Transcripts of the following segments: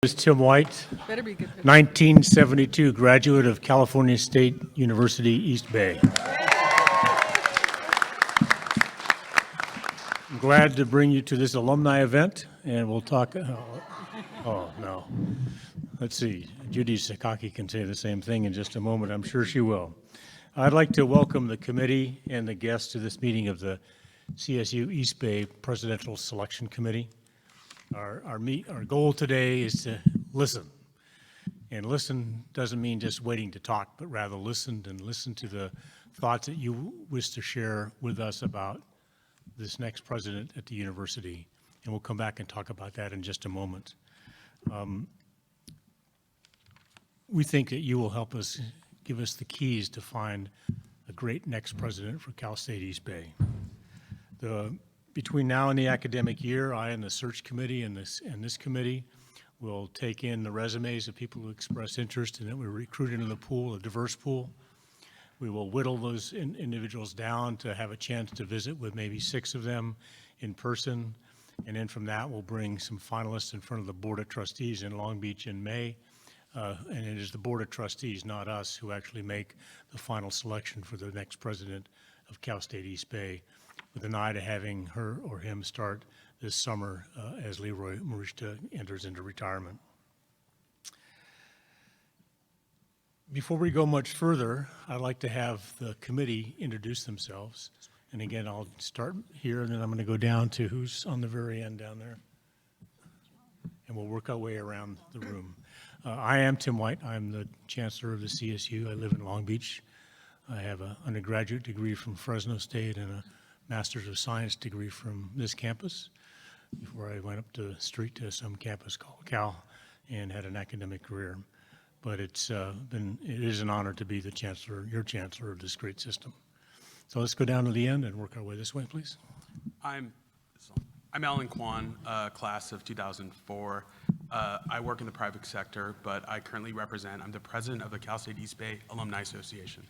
Is Tim White, Better be good. 1972 graduate of California State University, East Bay. I'm glad to bring you to this alumni event, and we'll talk. Oh, no. Let's see. Judy Sakaki can say the same thing in just a moment. I'm sure she will. I'd like to welcome the committee and the guests to this meeting of the CSU East Bay Presidential Selection Committee. Our goal today is to listen. And listen doesn't mean just waiting to talk, but rather listen to the thoughts that you wish to share with us about this next president at the university. And we'll come back and talk about that in just a moment. We think that you will help us, give us the keys to find a great next president for Cal State East Bay. Between now and the academic year, I and the search committee and this committee will take in the resumes of people who express interest, and then we recruit into the pool, a diverse pool. We will whittle those individuals down to have a chance to visit with maybe 6 of them in person, and then from that we'll bring some finalists in front of the Board of Trustees in Long Beach in May, and it is the Board of Trustees, not us, who actually make the final selection for the next president of Cal State East Bay, with an eye to having her or him start this summer as Leroy Marishta enters into retirement. Before we go much further, I'd like to have the committee introduce themselves. And again, I'll start here, and then I'm going to go down to who's on the very end down there. And we'll work our way around the room. I am Tim White. I'm the chancellor of the CSU. I live in Long Beach. I have an undergraduate degree from Fresno State and a Master's of Science degree from this campus before I went up the street to some campus called Cal and had an academic career. But it is an honor to be the chancellor, your chancellor of this great system. So let's go down to the end and work our way this way, please. I'm Alan Kwan, class of 2004. I work in the private sector, but I'm the president of the Cal State East Bay Alumni Association.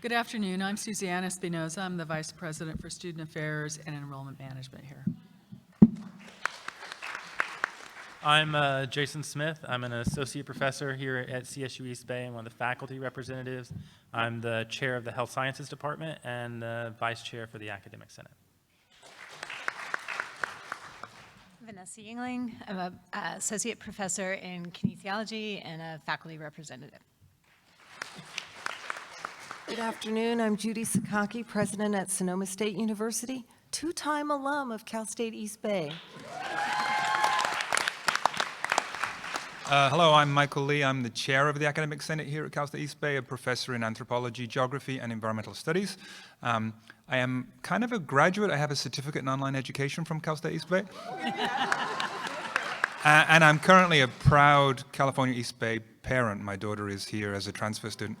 Good afternoon. I'm Susanna Espinoza. I'm the Vice President for Student Affairs and Enrollment Management here. I'm Jason Smith. I'm an associate professor here at CSU East Bay and one of the faculty representatives. I'm the chair of the Health Sciences Department and the vice chair for the Academic Senate. Vanessa Yingling. I'm an associate professor in kinesiology and a faculty representative. Good afternoon. I'm Judy Sakaki, president at Sonoma State University, 2-time alum of Cal State East Bay. Hello, I'm Michael Lee. I'm the chair of the Academic Senate here at Cal State East Bay, a professor in anthropology, geography, and environmental studies. I am kind of a graduate. I have a certificate in online education from Cal State East Bay. And I'm currently a proud California East Bay parent. My daughter is here as a transfer student.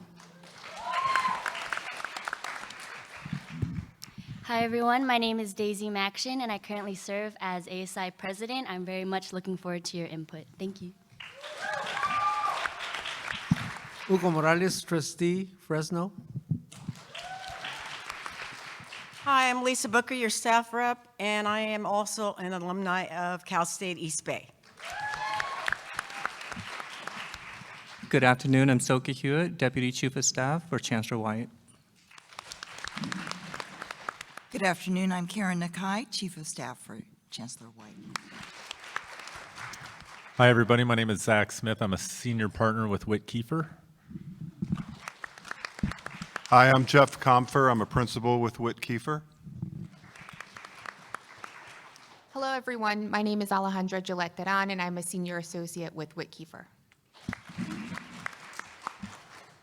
Hi everyone, my name is Daisy Maction and I currently serve as ASI president. I'm very much looking forward to your input. Thank you. Hugo Morales, trustee, Fresno. Hi, I'm Lisa Booker, your staff rep, and I am also an alumni of Cal State East Bay. Good afternoon, I'm Soki Hewitt, Deputy Chief of Staff for Chancellor White. Good afternoon, I'm Karen Nakai, Chief of Staff for Chancellor White. Hi everybody, my name is Zach Smith. I'm a senior partner with Whit Kiefer. Hi, I'm Jeff Comfer. I'm a principal with Whit Kiefer. Hello everyone, my name is Alejandra Gillette Teran and I'm a senior associate with Whit Kiefer.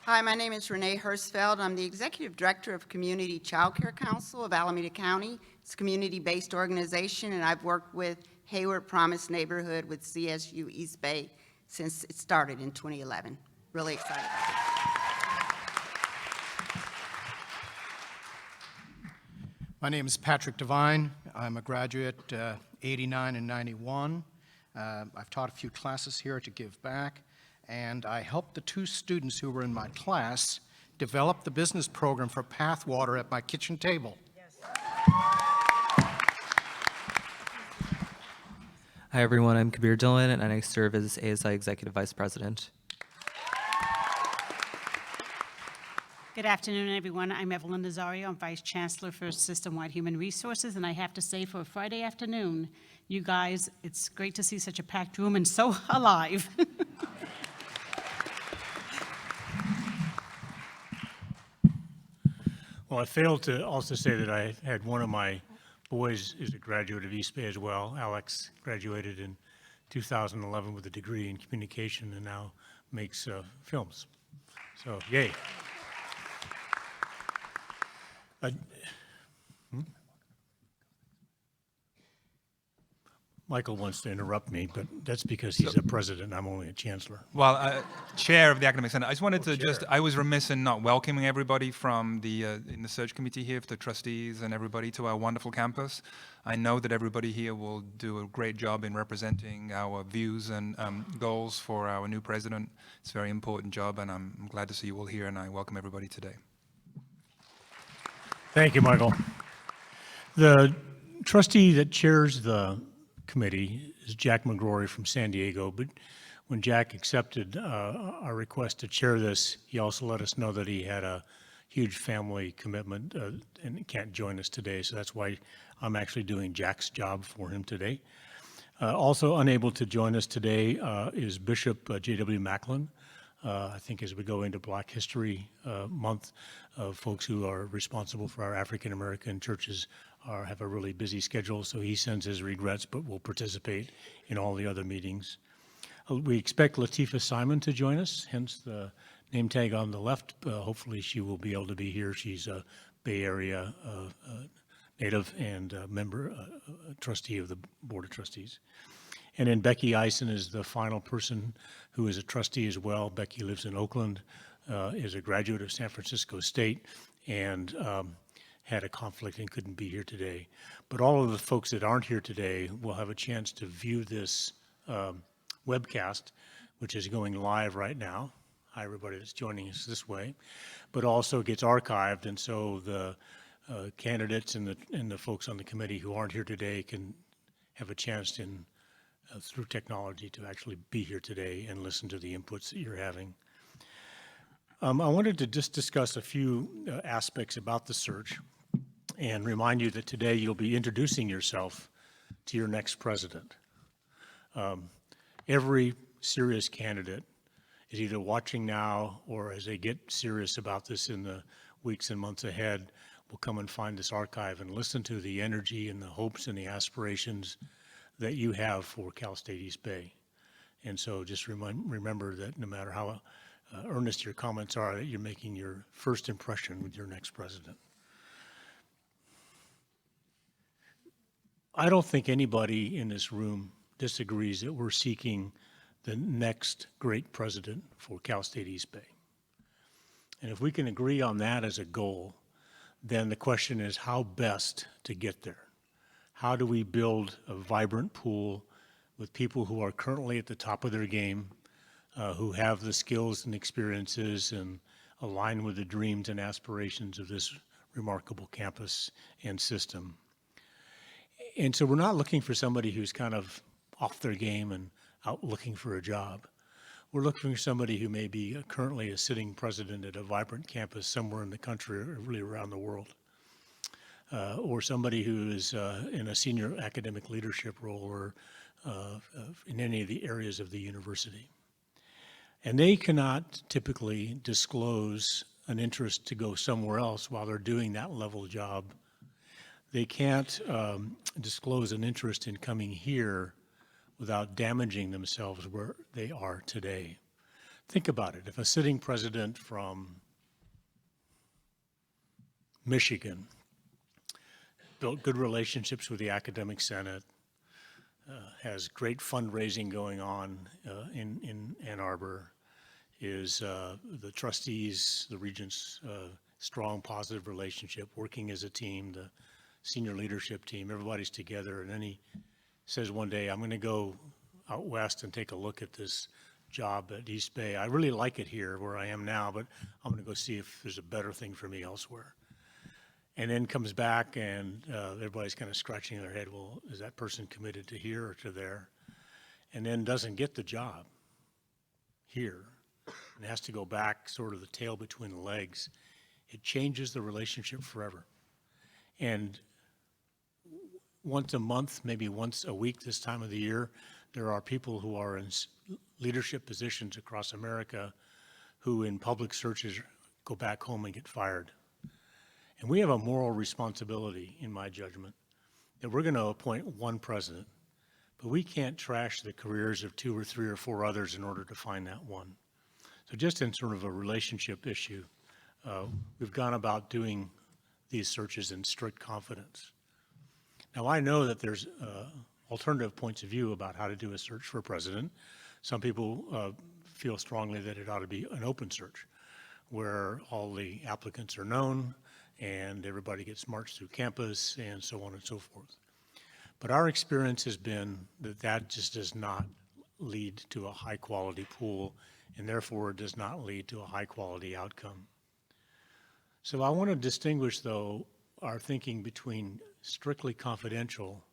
Hi, my name is Renee Hirschfeld. I'm the Executive Director of Community Child Care Council of Alameda County. It's a community-based organization, and I've worked with Hayward Promise Neighborhood with CSU East Bay since it started in 2011. Really excited about it. My name is Patrick Devine. I'm a graduate 89 and 91. I've taught a few classes here to give back. And I helped the 2 students who were in my class develop the business program for Pathwater at my kitchen table. Yes. Hi, everyone. I'm Kabir Dillon, and I serve as ASI Executive Vice President. Good afternoon, everyone. I'm Evelyn Nazario. I'm Vice Chancellor for System-Wide Human Resources, and I have to say, for a Friday afternoon, you guys, it's great to see such a packed room and so alive. Well, I failed to also say that I had one of my boys is a graduate of East Bay as well. Alex graduated in 2011 with a degree in communication and now makes films. So, yay. Michael wants to interrupt me, but that's because he's a president. I'm only a chancellor. Well, chair of the Academic Senate. I just wanted to I was remiss in not welcoming everybody from in the search committee here, the trustees and everybody to our wonderful campus. I know that everybody here will do a great job in representing our views and goals for our new president. It's a very important job, and I'm glad to see you all here, and I welcome everybody today. Thank you, Michael. The trustee that chairs the committee is Jack McGrory from San Diego, but when Jack accepted our request to chair this, he also let us know that he had a huge family commitment and can't join us today, so that's why I'm actually doing Jack's job for him today. Also unable to join us today is Bishop J.W. Macklin. I think as we go into Black History Month, folks who are responsible for our African American churches have a really busy schedule, so he sends his regrets, but will participate in all the other meetings. We expect Latifah Simon to join us, hence the name tag on the left. Hopefully she will be able to be here. She's a Bay Area native and member, trustee of the Board of Trustees. And then Becky Eisen is the final person who is a trustee as well. Becky lives in Oakland, is a graduate of San Francisco State, and had a conflict and couldn't be here today. But all of the folks that aren't here today will have a chance to view this webcast, which is going live right now. Hi, everybody that's joining us this way, but also gets archived, and so the candidates and the folks on the committee who aren't here today can have a chance through technology to actually be here today and listen to the inputs that you're having. I wanted to just discuss a few aspects about the search and remind you that today you'll be introducing yourself to your next president. Every serious candidate is either watching now or as they get serious about this in the weeks and months ahead will come and find this archive and listen to the energy and the hopes and the aspirations that you have for Cal State East Bay. And so just remember that no matter how earnest your comments are, that you're making your first impression with your next president. I don't think anybody in this room disagrees that we're seeking the next great president for Cal State East Bay. And if we can agree on that as a goal, then the question is how best to get there. How do we build a vibrant pool with people who are currently at the top of their game, who have the skills and experiences and align with the dreams and aspirations of this remarkable campus and system? And so we're not looking for somebody who's kind of off their game and out looking for a job. We're looking for somebody who may be currently a sitting president at a vibrant campus somewhere in the country or really around the world. Or somebody who is in a senior academic leadership role or in any of the areas of the university. And they cannot typically disclose an interest to go somewhere else while they're doing that level job. They can't disclose an interest in coming here without damaging themselves where they are today. Think about it. If a sitting president from Michigan built good relationships with the Academic Senate, has great fundraising going on in Ann Arbor, is the trustees, the regents, strong positive relationship, working as a team, the senior leadership team, everybody's together, and then he says one day, I'm going to go out west and take a look at this job at East Bay. I really like it here where I am now, but I'm going to go see if there's a better thing for me elsewhere. And then comes back and everybody's kind of scratching their head, well, is that person committed to here or to there? and then doesn't get the job here and has to go back sort of the tail between the legs, it changes the relationship forever. And once a month, maybe once a week this time of the year, there are people who are in leadership positions across America who in public searches go back home and get fired. And we have a moral responsibility, in my judgment, that we're going to appoint one president, but we can't trash the careers of 2 or 3 or 4 others in order to find that one. So just in sort of a relationship issue, we've gone about doing these searches in strict confidence. Now, I know that there's alternative points of view about how to do a search for president. Some people feel strongly that it ought to be an open search, where all the applicants are known and everybody gets marched through campus and so on and so forth. But our experience has been that that just does not lead to a high-quality pool, and therefore it does not lead to a high-quality outcome. So I want to distinguish, though, our thinking between strictly confidential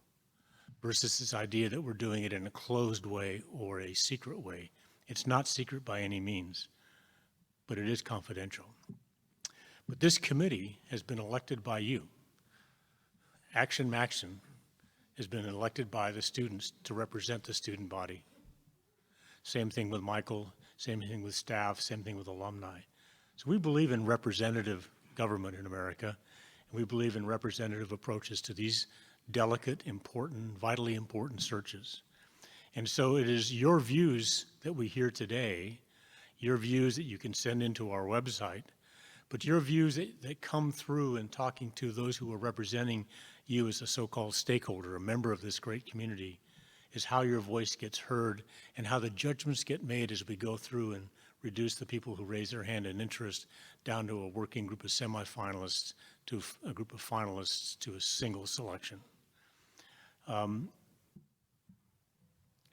versus this idea that we're doing it in a closed way or a secret way. It's not secret by any means, but it is confidential. But this committee has been elected by you. Action Maxon has been elected by the students to represent the student body. Same thing with Michael, same thing with staff, same thing with alumni. So we believe in representative government in America, and we believe in representative approaches to these delicate, important, vitally important searches. And so it is your views that we hear today, your views that you can send into our website, but your views that come through in talking to those who are representing you as a so-called stakeholder, a member of this great community, is how your voice gets heard and how the judgments get made as we go through and reduce the people who raise their hand in interest down to a working group of semifinalists, to a group of finalists, to a single selection.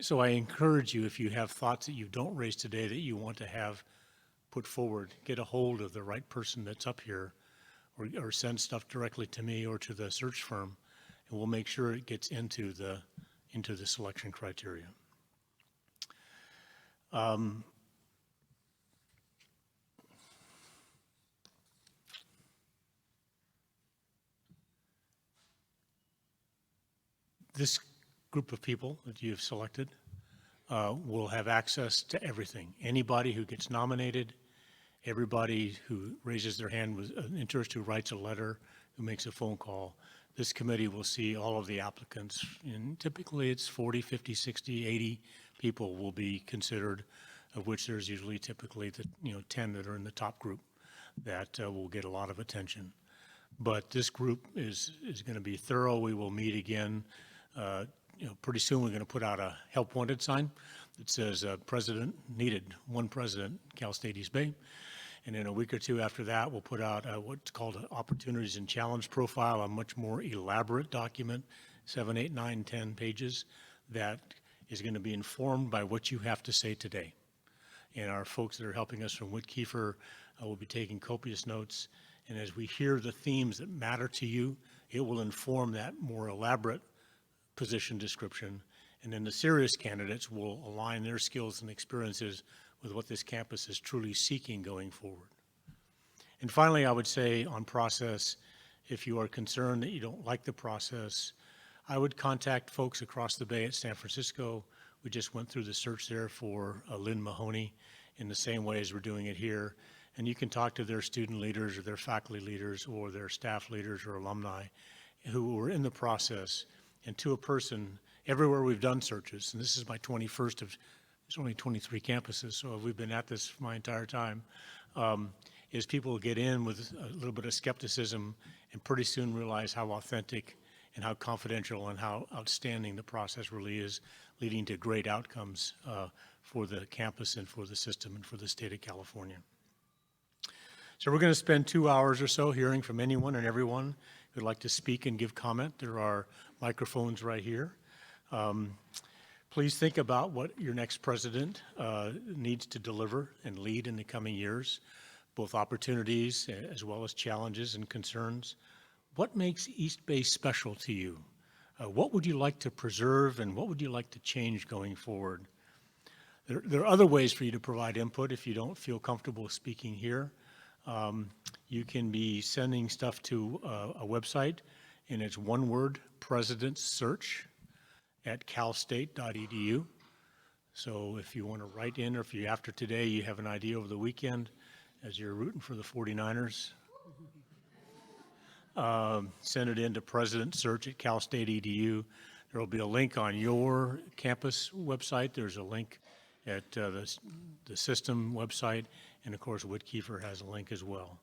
So I encourage you, if you have thoughts that you don't raise today that you want to have put forward, get a hold of the right person that's up here, or send stuff directly to me or to the search firm, and we'll make sure it gets into the selection criteria. This group of people that you've selected will have access to everything. Anybody who gets nominated, everybody who raises their hand with an interest, who writes a letter, who makes a phone call, this committee will see all of the applicants. And typically it's 40, 50, 60, 80 people will be considered, of which there's usually typically 10 that are in the top group that will get a lot of attention. But this group is going to be thorough. We will meet again. Pretty soon we're going to put out a help wanted sign that says president needed, one president, Cal State East Bay. And in a week or two after that, we'll put out what's called an opportunities and challenge profile, a much more elaborate document, 7, 8, 9, 10 pages, that is going to be informed by what you have to say today. And our folks that are helping us from Whitkiefer will be taking copious notes. And as we hear the themes that matter to you, it will inform that more elaborate position description. And then the serious candidates will align their skills and experiences with what this campus is truly seeking going forward. And finally, I would say on process, if you are concerned that you don't like the process, I would contact folks across the Bay at San Francisco. We just went through the search there for Lynn Mahoney in the same way as we're doing it here. And you can talk to their student leaders or their faculty leaders or their staff leaders or alumni who were in the process. And to a person, everywhere we've done searches, and this is my 21st of, there's only 23 campuses, so we've been at this my entire time, is people get in with a little bit of skepticism and pretty soon realize how authentic and how confidential and how outstanding the process really is, leading to great outcomes for the campus and for the system and for the state of California. So we're going to spend 2 hours or so hearing from anyone and everyone who'd like to speak and give comment. There are microphones right here. Please think about what your next president needs to deliver and lead in the coming years, both opportunities as well as challenges and concerns. What makes East Bay special to you? What would you like to preserve and what would you like to change going forward? There are other ways for you to provide input if you don't feel comfortable speaking here. You can be sending stuff to a website, and it's one word, President's Search at calstate.edu. So if you want to write in, or if you, after today, you have an idea over the weekend, as you're rooting for the 49ers, send it in to President's Search at calstate.edu. There will be a link on your campus website. There's a link at the system website, and of course, Whitkiefer has a link as well.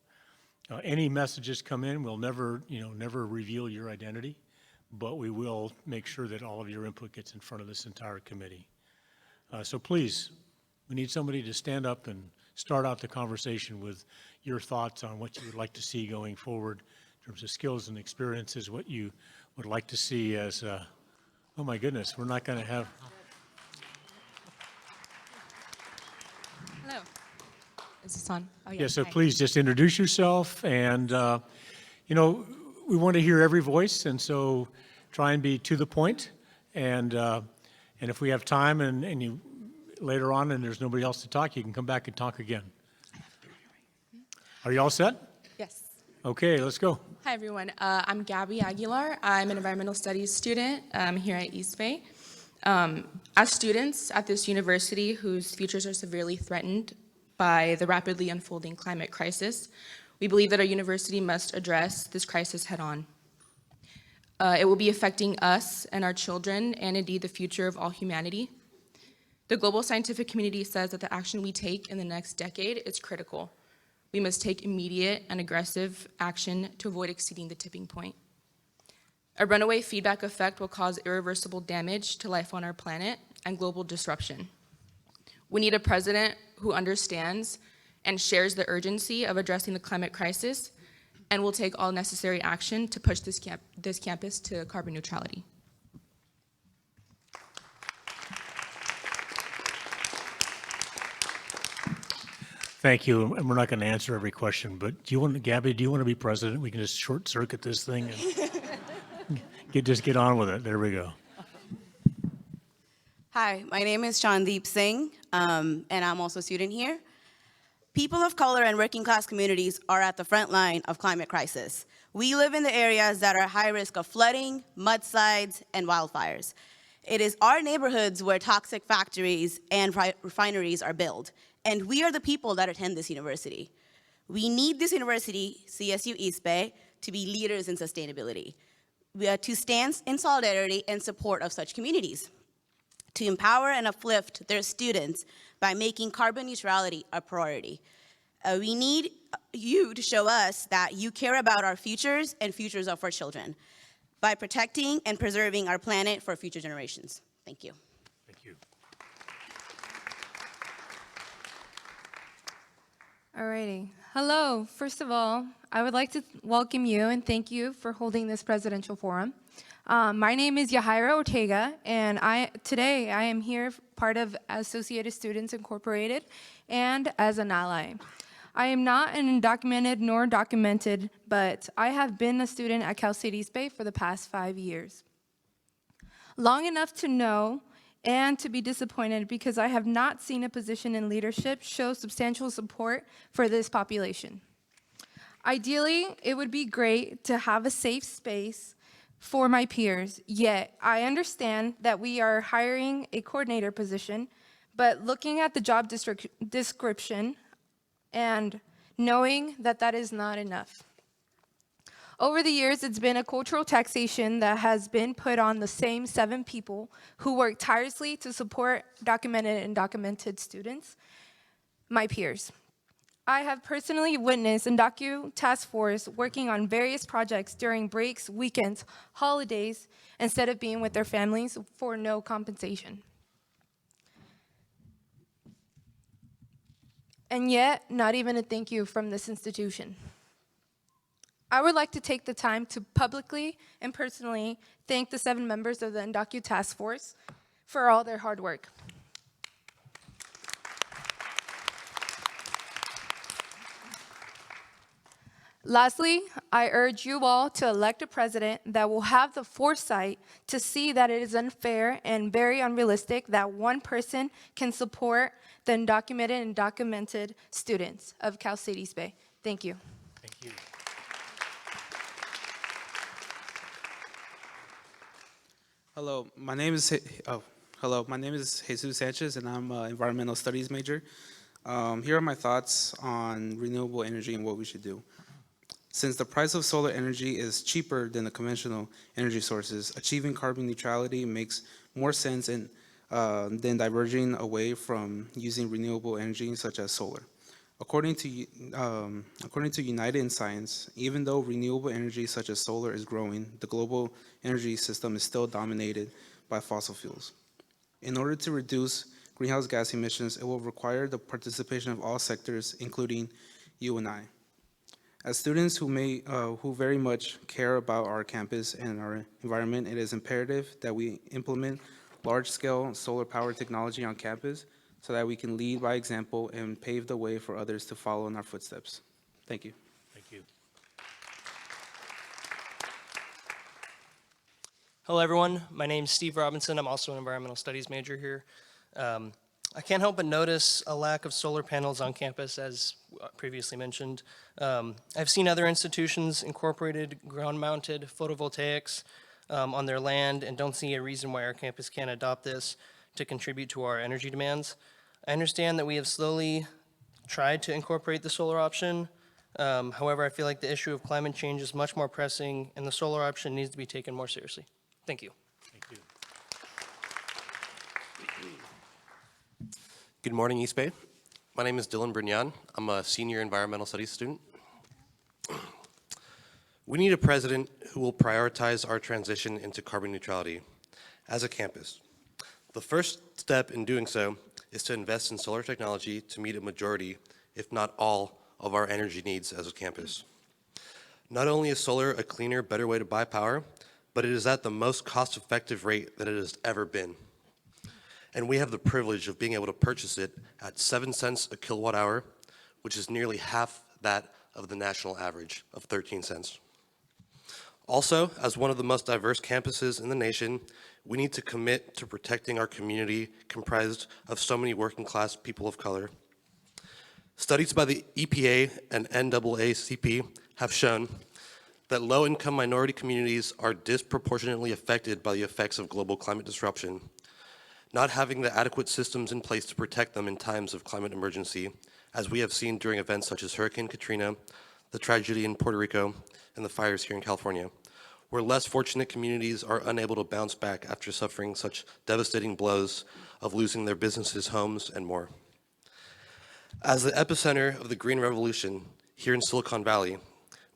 Any messages come in, we'll never reveal your identity, but we will make sure that all of your input gets in front of this entire committee. So please, we need somebody to stand up and start out the conversation with your thoughts on what you would like to see going forward in terms of skills and experiences, what you would like to see as, oh my goodness, we're not going to have. Hello. Is this on? Oh, Yeah, so hi. please just introduce yourself, and we want to hear every voice, and so try and be to the point, and if we have time and you later on and there's nobody else to talk, you can come back and talk again. Are you all set? Yes. Okay, let's go. Hi, everyone. I'm Gabby Aguilar. I'm an environmental studies student here at East Bay. As students at this university whose futures are severely threatened by the rapidly unfolding climate crisis, we believe that our university must address this crisis head-on. It will be affecting us and our children, and indeed the future of all humanity. The global scientific community says that the action we take in the next decade is critical. We must take immediate and aggressive action to avoid exceeding the tipping point. A runaway feedback effect will cause irreversible damage to life on our planet and global disruption. We need a president who understands and shares the urgency of addressing the climate crisis and will take all necessary action to push this campus to carbon neutrality. Thank you, and we're not going to answer every question, but Gabby, do you want to be president? We can just short circuit this thing and just get on with it. There we go. Hi, my name is Chandeep Singh, and I'm also a student here. People of color and working class communities are at the front line of climate crisis. We live in the areas that are high risk of flooding, mudslides, and wildfires. It is our neighborhoods where toxic factories and refineries are built, and we are the people that attend this university. We need this university, CSU East Bay, to be leaders in sustainability. We are to stand in solidarity and support of such communities, to empower and uplift their students by making carbon neutrality a priority. We need you to show us that you care about our futures and futures of our children by protecting and preserving our planet for future generations. Thank you. Thank you. Alrighty. Hello. First of all, I would like to welcome you and thank you for holding this presidential forum. My name is Yahaira Ortega, and today I am here part of Associated Students Incorporated and as an ally. I am not an undocumented nor documented, but I have been a student at Cal State East Bay for the past 5 years. Long enough to know and to be disappointed because I have not seen a position in leadership show substantial support for this population. Ideally, it would be great to have a safe space for my peers, yet I understand that we are hiring a coordinator position, but looking at the job description and knowing that that is not enough. Over the years, it's been a cultural taxation that has been put on the same 7 people who work tirelessly to support documented and undocumented students, my peers. I have personally witnessed Undocu Task Force working on various projects during breaks, weekends, holidays, instead of being with their families for no compensation. And yet, not even a thank you from this institution. I would like to take the time to publicly and personally thank the 7 members of the Undocu Task Force for all their hard work. Lastly, I urge you all to elect a president that will have the foresight to see that it is unfair and very unrealistic that one person can support the undocumented and documented students of Cal State East Bay. Thank you. Thank you. Hello, my name is Jesus Sanchez, and I'm an environmental studies major. Here are my thoughts on renewable energy and what we should do. Since the price of solar energy is cheaper than the conventional energy sources, achieving carbon neutrality makes more sense than diverging away from using renewable energy such as solar. According to United in Science, even though renewable energy such as solar is growing, the global energy system is still dominated by fossil fuels. In order to reduce greenhouse gas emissions, it will require the participation of all sectors, including you and I. As students who very much care about our campus and our environment, it is imperative that we implement large-scale solar power technology on campus so that we can lead by example and pave the way for others to follow in our footsteps. Thank you. Thank you. Hello, everyone. My name is Steve Robinson. I'm also an environmental studies major here. I can't help but notice a lack of solar panels on campus, as previously mentioned. I've seen other institutions incorporated ground-mounted photovoltaics on their land and don't see a reason why our campus can't adopt this to contribute to our energy demands. I understand that we have slowly tried to incorporate the solar option. However, I feel like the issue of climate change is much more pressing, and the solar option needs to be taken more seriously. Thank you. Thank you. Good morning, East Bay. My name is Dylan Brignon. I'm a senior environmental studies student. We need a president who will prioritize our transition into carbon neutrality as a campus. The first step in doing so is to invest in solar technology to meet a majority, if not all, of our energy needs as a campus. Not only is solar a cleaner, better way to buy power, but it is at the most cost-effective rate that it has ever been. And we have the privilege of being able to purchase it at 7 cents a kilowatt hour, which is nearly half that of the national average of 13 cents. Also, as one of the most diverse campuses in the nation, we need to commit to protecting our community comprised of so many working class people of color. Studies by the EPA and NAACP have shown that low-income minority communities are disproportionately affected by the effects of global climate disruption. Not having the adequate systems in place to protect them in times of climate emergency, as we have seen during events such as Hurricane Katrina, the tragedy in Puerto Rico, and the fires here in California, where less fortunate communities are unable to bounce back after suffering such devastating blows of losing their businesses, homes, and more. As the epicenter of the Green Revolution here in Silicon Valley,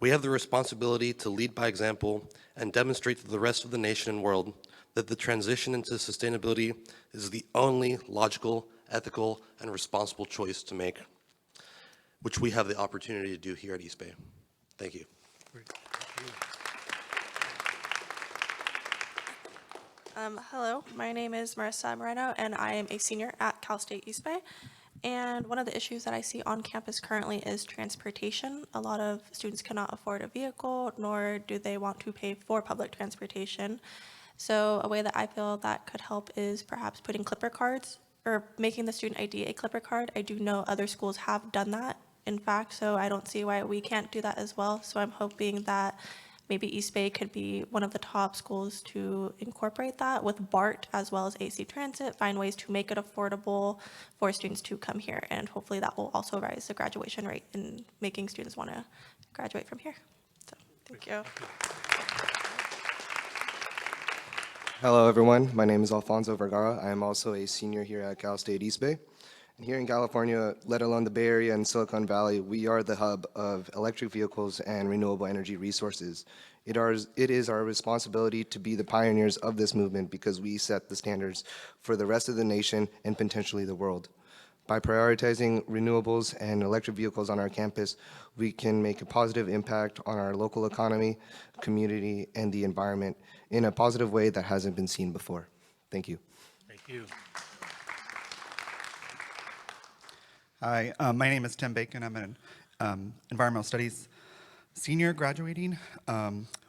we have the responsibility to lead by example and demonstrate to the rest of the nation and world that the transition into sustainability is the only logical, ethical, and responsible choice to make, which we have the opportunity to do here at East Bay. Thank you. Great. Thank you. Hello, my name is Marissa Moreno, and I am a senior at Cal State East Bay. And one of the issues that I see on campus currently is transportation. A lot of students cannot afford a vehicle, nor do they want to pay for public transportation. So a way that I feel that could help is perhaps putting clipper cards or making the student ID a clipper card. I do know other schools have done that, in fact, so I don't see why we can't do that as well. So I'm hoping that maybe East Bay could be one of the top schools to incorporate that with BART as well as AC Transit, find ways to make it affordable for students to come here. And hopefully that will also raise the graduation rate in making students want to graduate from here. So thank you. Hello, everyone. My name is Alfonso Vergara. I am also a senior here at Cal State East Bay. And here in California, let alone the Bay Area and Silicon Valley, we are the hub of electric vehicles and renewable energy resources. It is our responsibility to be the pioneers of this movement because we set the standards for the rest of the nation and potentially the world. By prioritizing renewables and electric vehicles on our campus, we can make a positive impact on our local economy, community, and the environment in a positive way that hasn't been seen before. Thank you. Thank you. Hi, my name is Tim Bacon. I'm an environmental studies Senior graduating,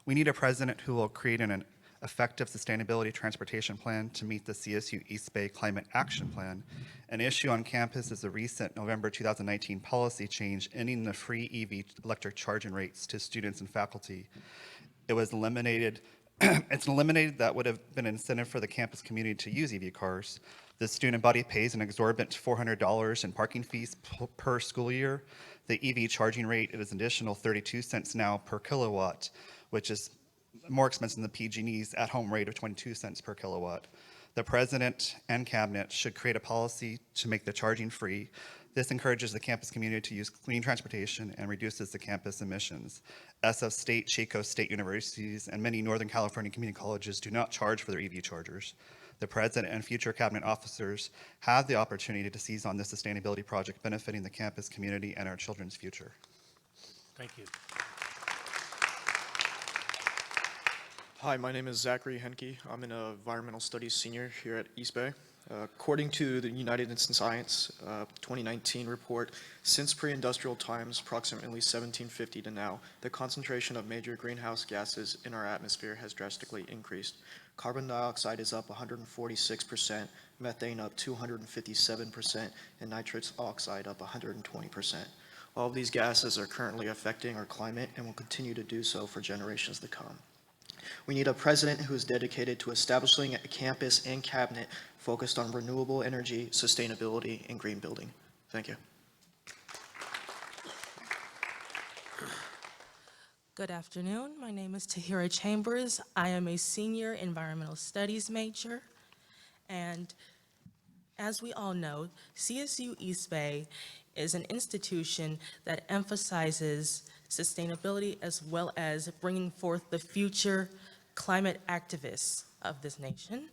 we need a president who will create an effective sustainability transportation plan to meet the CSU East Bay Climate Action Plan. An issue on campus is the recent November 2019 policy change ending the free EV electric charging rates to students and faculty. It was eliminated. It's eliminated that would have been an incentive for the campus community to use EV cars. The student body pays an exorbitant $400 in parking fees per school year. The EV charging rate is an additional 32 cents now per kilowatt, which is more expensive than the PG&E's at-home rate of 22 cents per kilowatt. The president and cabinet should create a policy to make the charging free. This encourages the campus community to use clean transportation and reduces the campus emissions. SF State, Chico State universities, and many Northern California community colleges do not charge for their EV chargers. The president and future cabinet officers have the opportunity to seize on this sustainability project benefiting the campus community and our children's future. Thank you. Hi, my name is Zachary Henke. I'm an environmental studies senior here at East Bay. According to the United Instant Science 2019 report, since pre-industrial times, approximately 1750 to now, the concentration of major greenhouse gases in our atmosphere has drastically increased. Carbon dioxide is up 146%, methane up 257%, and nitrous oxide up 120%. All of these gases are currently affecting our climate and will continue to do so for generations to come. We need a president who is dedicated to establishing a campus and cabinet focused on renewable energy, sustainability, and green building. Thank you. Good afternoon. My name is Tahira Chambers. I am a senior environmental studies major. And as we all know, CSU East Bay is an institution that emphasizes sustainability as well as bringing forth the future climate activists of this nation.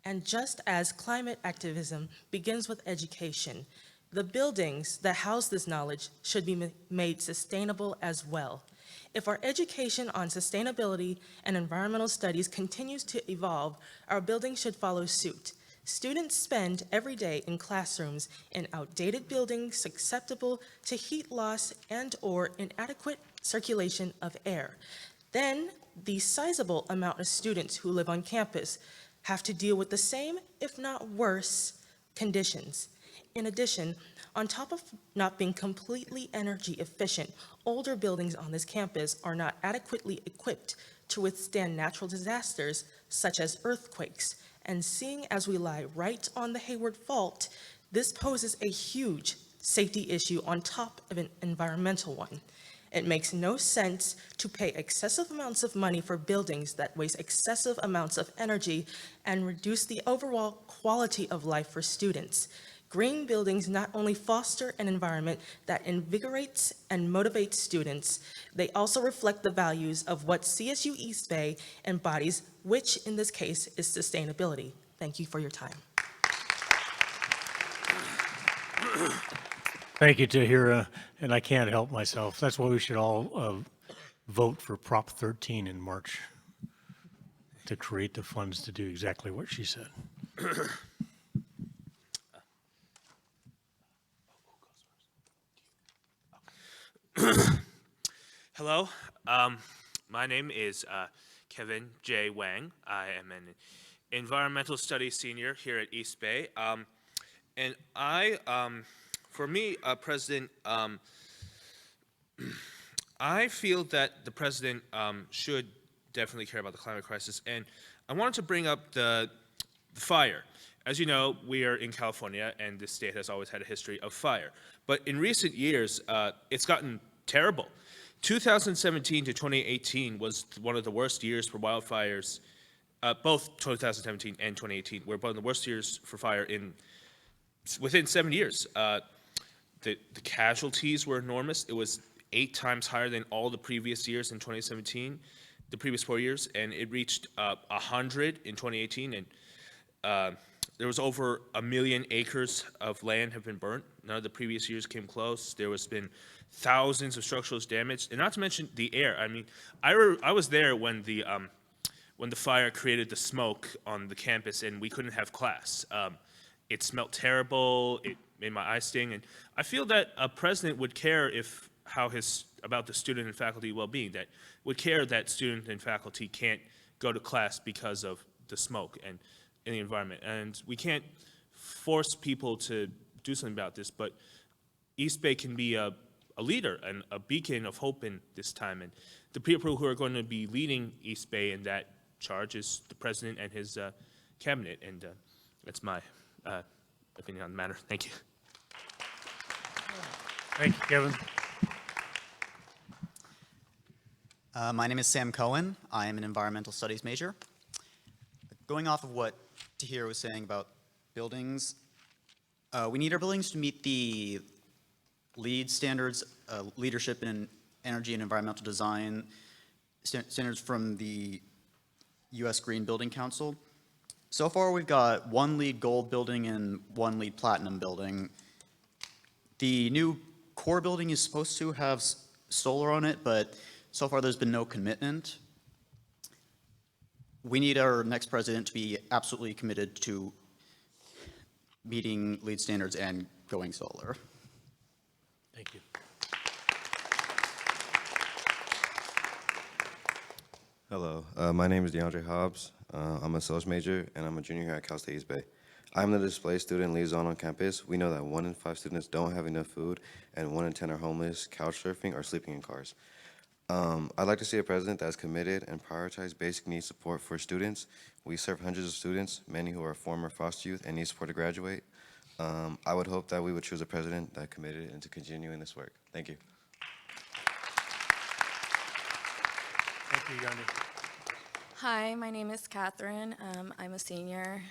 And just as climate activism begins with education, the buildings that house this knowledge should be made sustainable as well. If our education on sustainability and environmental studies continues to evolve, our buildings should follow suit. Students spend every day in classrooms in outdated buildings susceptible to heat loss and/or inadequate circulation of air. Then, the sizable amount of students who live on campus have to deal with the same, if not worse, conditions. In addition, on top of not being completely energy efficient, older buildings on this campus are not adequately equipped to withstand natural disasters such as earthquakes. And seeing as we lie right on the Hayward Fault, this poses a huge safety issue on top of an environmental one. It makes no sense to pay excessive amounts of money for buildings that waste excessive amounts of energy and reduce the overall quality of life for students. Green buildings not only foster an environment that invigorates and motivates students, they also reflect the values of what CSU East Bay embodies, which in this case is sustainability. Thank you for your time. Thank you, Tahira, and I can't help myself. That's why we should all vote for Prop 13 in March to create the funds to do exactly what she said. Hello, my name is Kevin J. Wang. I am an environmental studies senior here at East Bay. And for me, President, I feel that the President should definitely care about the climate crisis. And I wanted to bring up the fire. As you know, we are in California, and this state has always had a history of fire. But in recent years, it's gotten terrible. 2017 to 2018 was one of the worst years for wildfires. Both 2017 and 2018 were one of the worst years for fire within 7 years. The casualties were enormous. It was 8 times higher than all the previous years in 2017, the previous 4 years, and it reached 100 in 2018. And there was over 1 million acres of land have been burnt. None of the previous years came close. There has been thousands of structural damage, and not to mention the air. I mean, I was there when the fire created the smoke on the campus, and we couldn't have class. It smelled terrible. It made my eyes sting, and I feel that a president would care about the student and faculty well-being, that would care that student and faculty can't go to class because of the smoke and in the environment. And we can't force people to do something about this, but East Bay can be a leader and a beacon of hope in this time. And the people who are going to be leading East Bay in that charge is the president and his cabinet. And that's my opinion on the matter. Thank you. Thank you, Kevin. My name is Sam Cohen. I am an environmental studies major. Going off of what Tahir was saying about buildings, we need our buildings to meet the LEED standards, leadership in energy and environmental design standards from the U.S. Green Building Council. So far, we've got one LEED Gold building and one LEED Platinum building. The new core building is supposed to have solar on it, but so far there's been no commitment. We need our next president to be absolutely committed to meeting LEED standards and going solar. Thank you. Hello, my name is DeAndre Hobbs. I'm a sales major, and I'm a junior here at Cal State East Bay. I'm the displaced student liaison on campus. We know that 1 in 5 students don't have enough food, and 1 in 10 are homeless, couch surfing, or sleeping in cars. I'd like to see a president that's committed and prioritize basic needs support for students. We serve hundreds of students, many who are former foster youth and need support to graduate. I would hope that we would choose a president that committed into continuing this work. Thank you. Thank you, Yanni. Hi, my name is Catherine. I'm a senior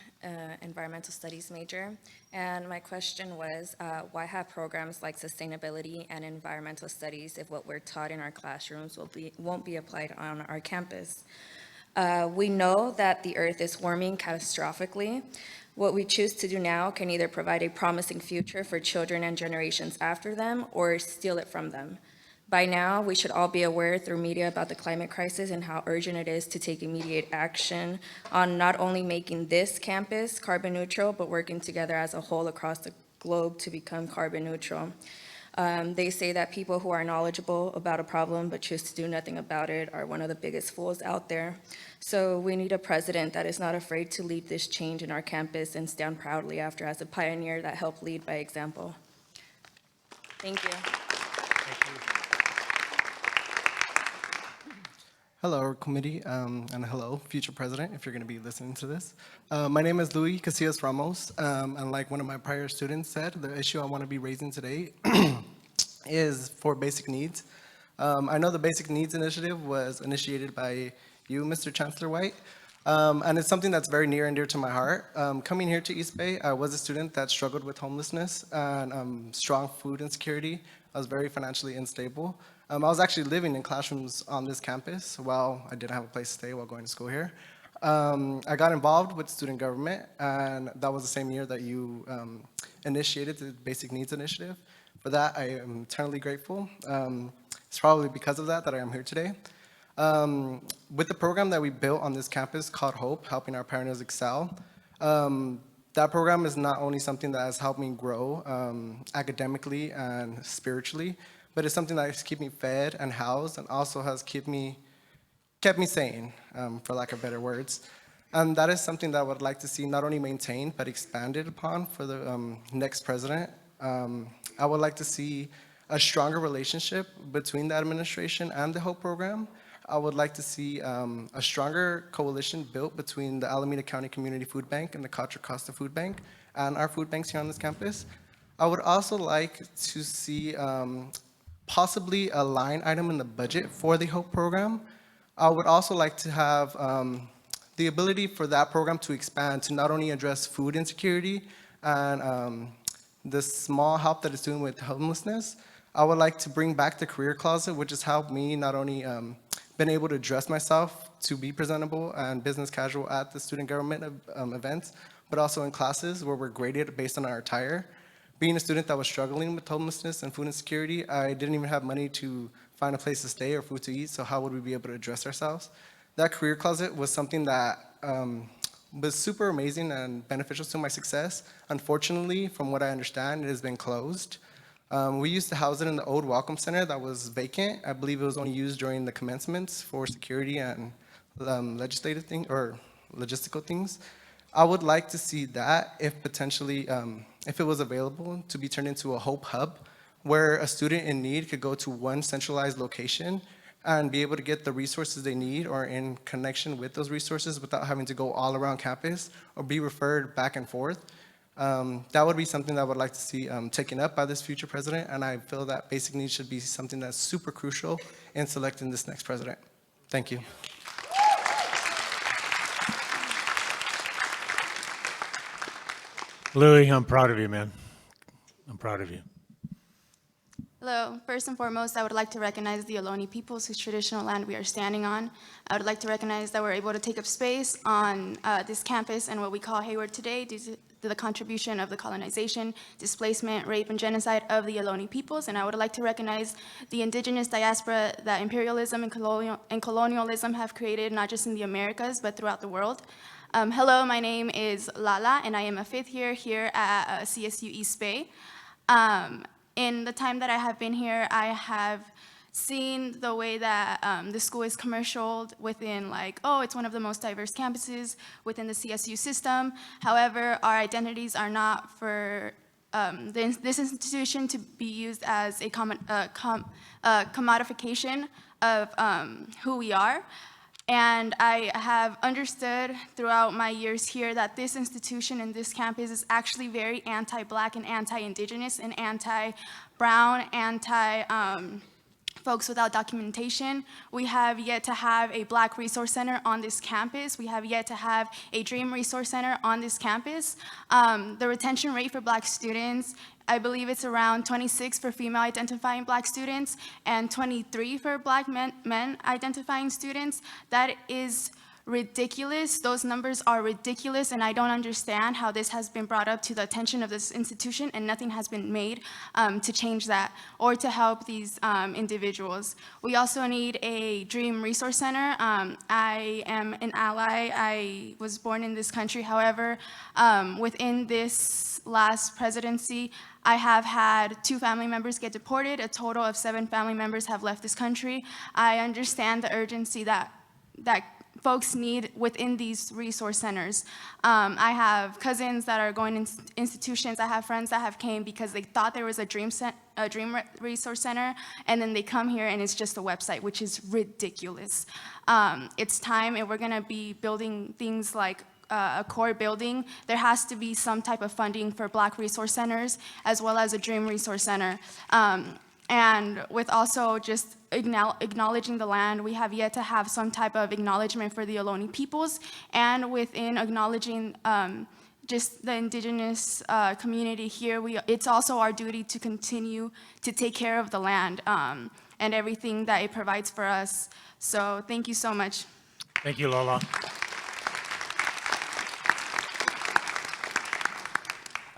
environmental studies major, and my question was, why have programs like sustainability and environmental studies if what we're taught in our classrooms won't be applied on our campus? We know that the Earth is warming catastrophically. What we choose to do now can either provide a promising future for children and generations after them, or steal it from them. By now, we should all be aware through media about the climate crisis and how urgent it is to take immediate action on not only making this campus carbon neutral, but working together as a whole across the globe to become carbon neutral. They say that people who are knowledgeable about a problem but choose to do nothing about it are one of the biggest fools out there. So we need a president that is not afraid to lead this change in our campus and stand proudly after as a pioneer that helped lead by example. Thank you. Hello, committee, and hello, future president, if you're going to be listening to this. My name is Luis Casillas Ramos, and like one of my prior students said, the issue I want to be raising today is for basic needs. I know the Basic Needs Initiative was initiated by you, Mr. Chancellor White, and it's something that's very near and dear to my heart. Coming here to East Bay, I was a student that struggled with homelessness and strong food insecurity. I was very financially unstable. I was actually living in classrooms on this campus while I didn't have a place to stay while going to school here. I got involved with student government, and that was the same year that you initiated the Basic Needs Initiative. For that, I am eternally grateful. It's probably because of that I am here today. With the program that we built on this campus called HOPE, Helping Our Pioneers Excel, that program is not only something that has helped me grow academically and spiritually, but it's something that has kept me fed and housed and also has kept me sane, for lack of better words. And that is something that I would like to see not only maintained, but expanded upon for the next president. I would like to see a stronger relationship between the administration and the HOPE program. I would like to see a stronger coalition built between the Alameda County Community Food Bank and the Contra Costa Food Bank and our food banks here on this campus. I would also like to see possibly a line item in the budget for the HOPE program. I would also like to have the ability for that program to expand to not only address food insecurity and the small help that it's doing with homelessness. I would like to bring back the career closet, which has helped me not only been able to dress myself to be presentable and business casual at the student government events, but also in classes where we're graded based on our attire. Being a student that was struggling with homelessness and food insecurity, I didn't even have money to find a place to stay or food to eat, so how would we be able to dress ourselves? That career closet was something that was super amazing and beneficial to my success. Unfortunately, from what I understand, it has been closed. We used to house it in the old Welcome Center that was vacant. I believe it was only used during the commencements for security and legislative things or logistical things. I would like to see that if potentially, if it was available, to be turned into a Hope Hub where a student in need could go to one centralized location and be able to get the resources they need or in connection with those resources without having to go all around campus or be referred back and forth. That would be something that I would like to see taken up by this future president, and I feel that basic needs should be something that's super crucial in selecting this next president. Thank you. Louis, I'm proud of you, man. I'm proud of you. Hello. First and foremost, I would like to recognize the Ohlone peoples whose traditional land we are standing on. I would like to recognize that we're able to take up space on this campus and what we call Hayward today due to the contribution of the colonization, displacement, rape, and genocide of the Ohlone peoples. And I would like to recognize the indigenous diaspora that imperialism and colonialism have created, not just in the Americas, but throughout the world. Hello, my name is Lala, and I am a fifth year here at CSU East Bay. In the time that I have been here, I have seen the way that the school is commercialed within like, oh, it's one of the most diverse campuses within the CSU system. However, our identities are not for this institution to be used as a commodification of who we are. And I have understood throughout my years here that this institution and this campus is actually very anti-Black and anti-Indigenous and anti-Brown, folks without documentation. We have yet to have a Black Resource Center on this campus. We have yet to have a Dream Resource Center on this campus. The retention rate for Black students, I believe it's around 26 for female identifying Black students and 23 for Black men identifying students. That is ridiculous. Those numbers are ridiculous, and I don't understand how this has been brought up to the attention of this institution and nothing has been made to change that or to help these individuals. We also need a Dream Resource Center. I am an ally. I was born in this country. However, within this last presidency, I have had 2 family members get deported. A total of 7 family members have left this country. I understand the urgency that folks need within these resource centers. I have cousins that are going in institutions. I have friends that have came because they thought there was a Dream Resource Center, and then they come here and it's just a website, which is ridiculous. It's time, if we're gonna be building things like a core building, there has to be some type of funding for Black resource centers as well as a Dream Resource Center. And with also just acknowledging the land, we have yet to have some type of acknowledgement for the Ohlone peoples, and within acknowledging just the indigenous community here, it's also our duty to continue to take care of the land and everything that it provides for us. So thank you so much. Thank you, Lola.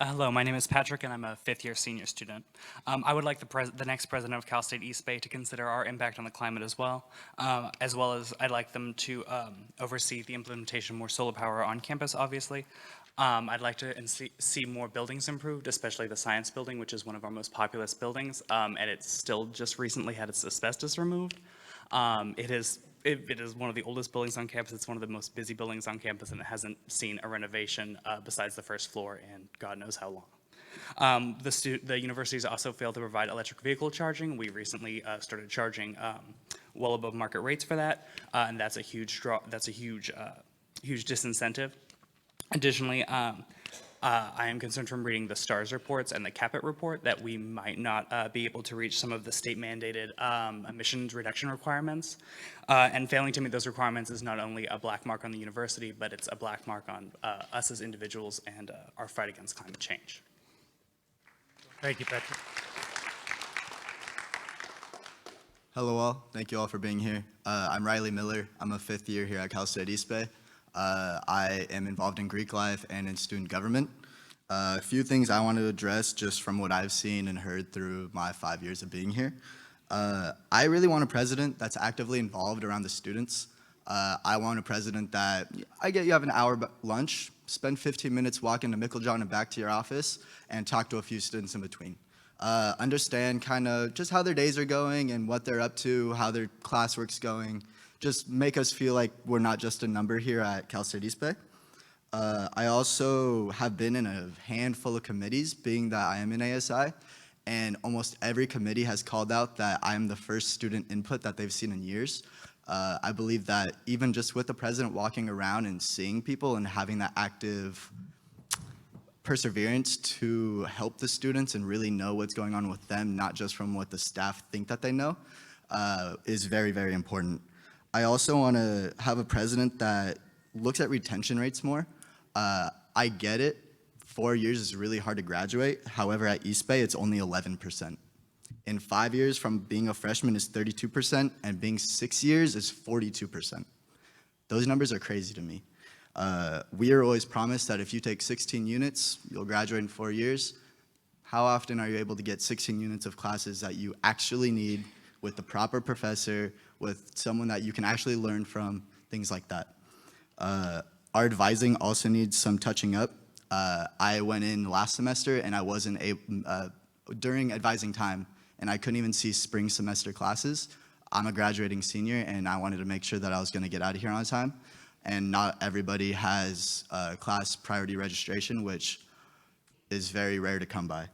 Hello, my name is Patrick, and I'm a fifth-year senior student. I would like the next president of Cal State East Bay to consider our impact on the climate as well as I'd like them to oversee the implementation of more solar power on campus, obviously. I'd like to see more buildings improved, especially the science building, which is one of our most populous buildings, and it's still just recently had its asbestos removed. It is one of the oldest buildings on campus. It's one of the most busy buildings on campus, and it hasn't seen a renovation besides the first floor in God knows how long. The universities also failed to provide electric vehicle charging. We recently started charging well above market rates for that, and that's a huge huge disincentive. Additionally, I am concerned from reading the STARS reports and the CAPIT report that we might not be able to reach some of the state-mandated emissions reduction requirements. And failing to meet those requirements is not only a black mark on the university, but it's a black mark on us as individuals and our fight against climate change. Thank you, Patrick. Hello all, thank you all for being here. I'm Riley Miller. I'm a fifth year here at Cal State East Bay. I am involved in Greek life and in student government. A few things I want to address just from what I've seen and heard through my 5 years of being here. I really want a president that's actively involved around the students. I want a president that, I get you have an hour lunch, spend 15 minutes walking to Micklejohn and back to your office and talk to a few students in between. understand kind of just how their days are going and what they're up to, how their classwork's going. Just make us feel like we're not just a number here at Cal State East Bay. I also have been in a handful of committees, being that I am in ASI, and almost every committee has called out that I'm the first student input that they've seen in years. I believe that even just with the president walking around and seeing people and having that active perseverance to help the students and really know what's going on with them, not just from what the staff think that they know, is very, very important. I also want to have a president that looks at retention rates more. I get it. 4 years is really hard to graduate. However, at East Bay, it's only 11%. In 5 years from being a freshman is 32%, and being 6 years is 42%. Those numbers are crazy to me. We are always promised that if you take 16 units, you'll graduate in 4 years. How often are you able to get 16 units of classes that you actually need with the proper professor, with someone that you can actually learn from, things like that. Our advising also needs some touching up. I went in last semester and I wasn't able, during advising time, and I couldn't even see spring semester classes. I'm a graduating senior and I wanted to make sure that I was gonna get out of here on time. And not everybody has class priority registration, which is very rare to come by.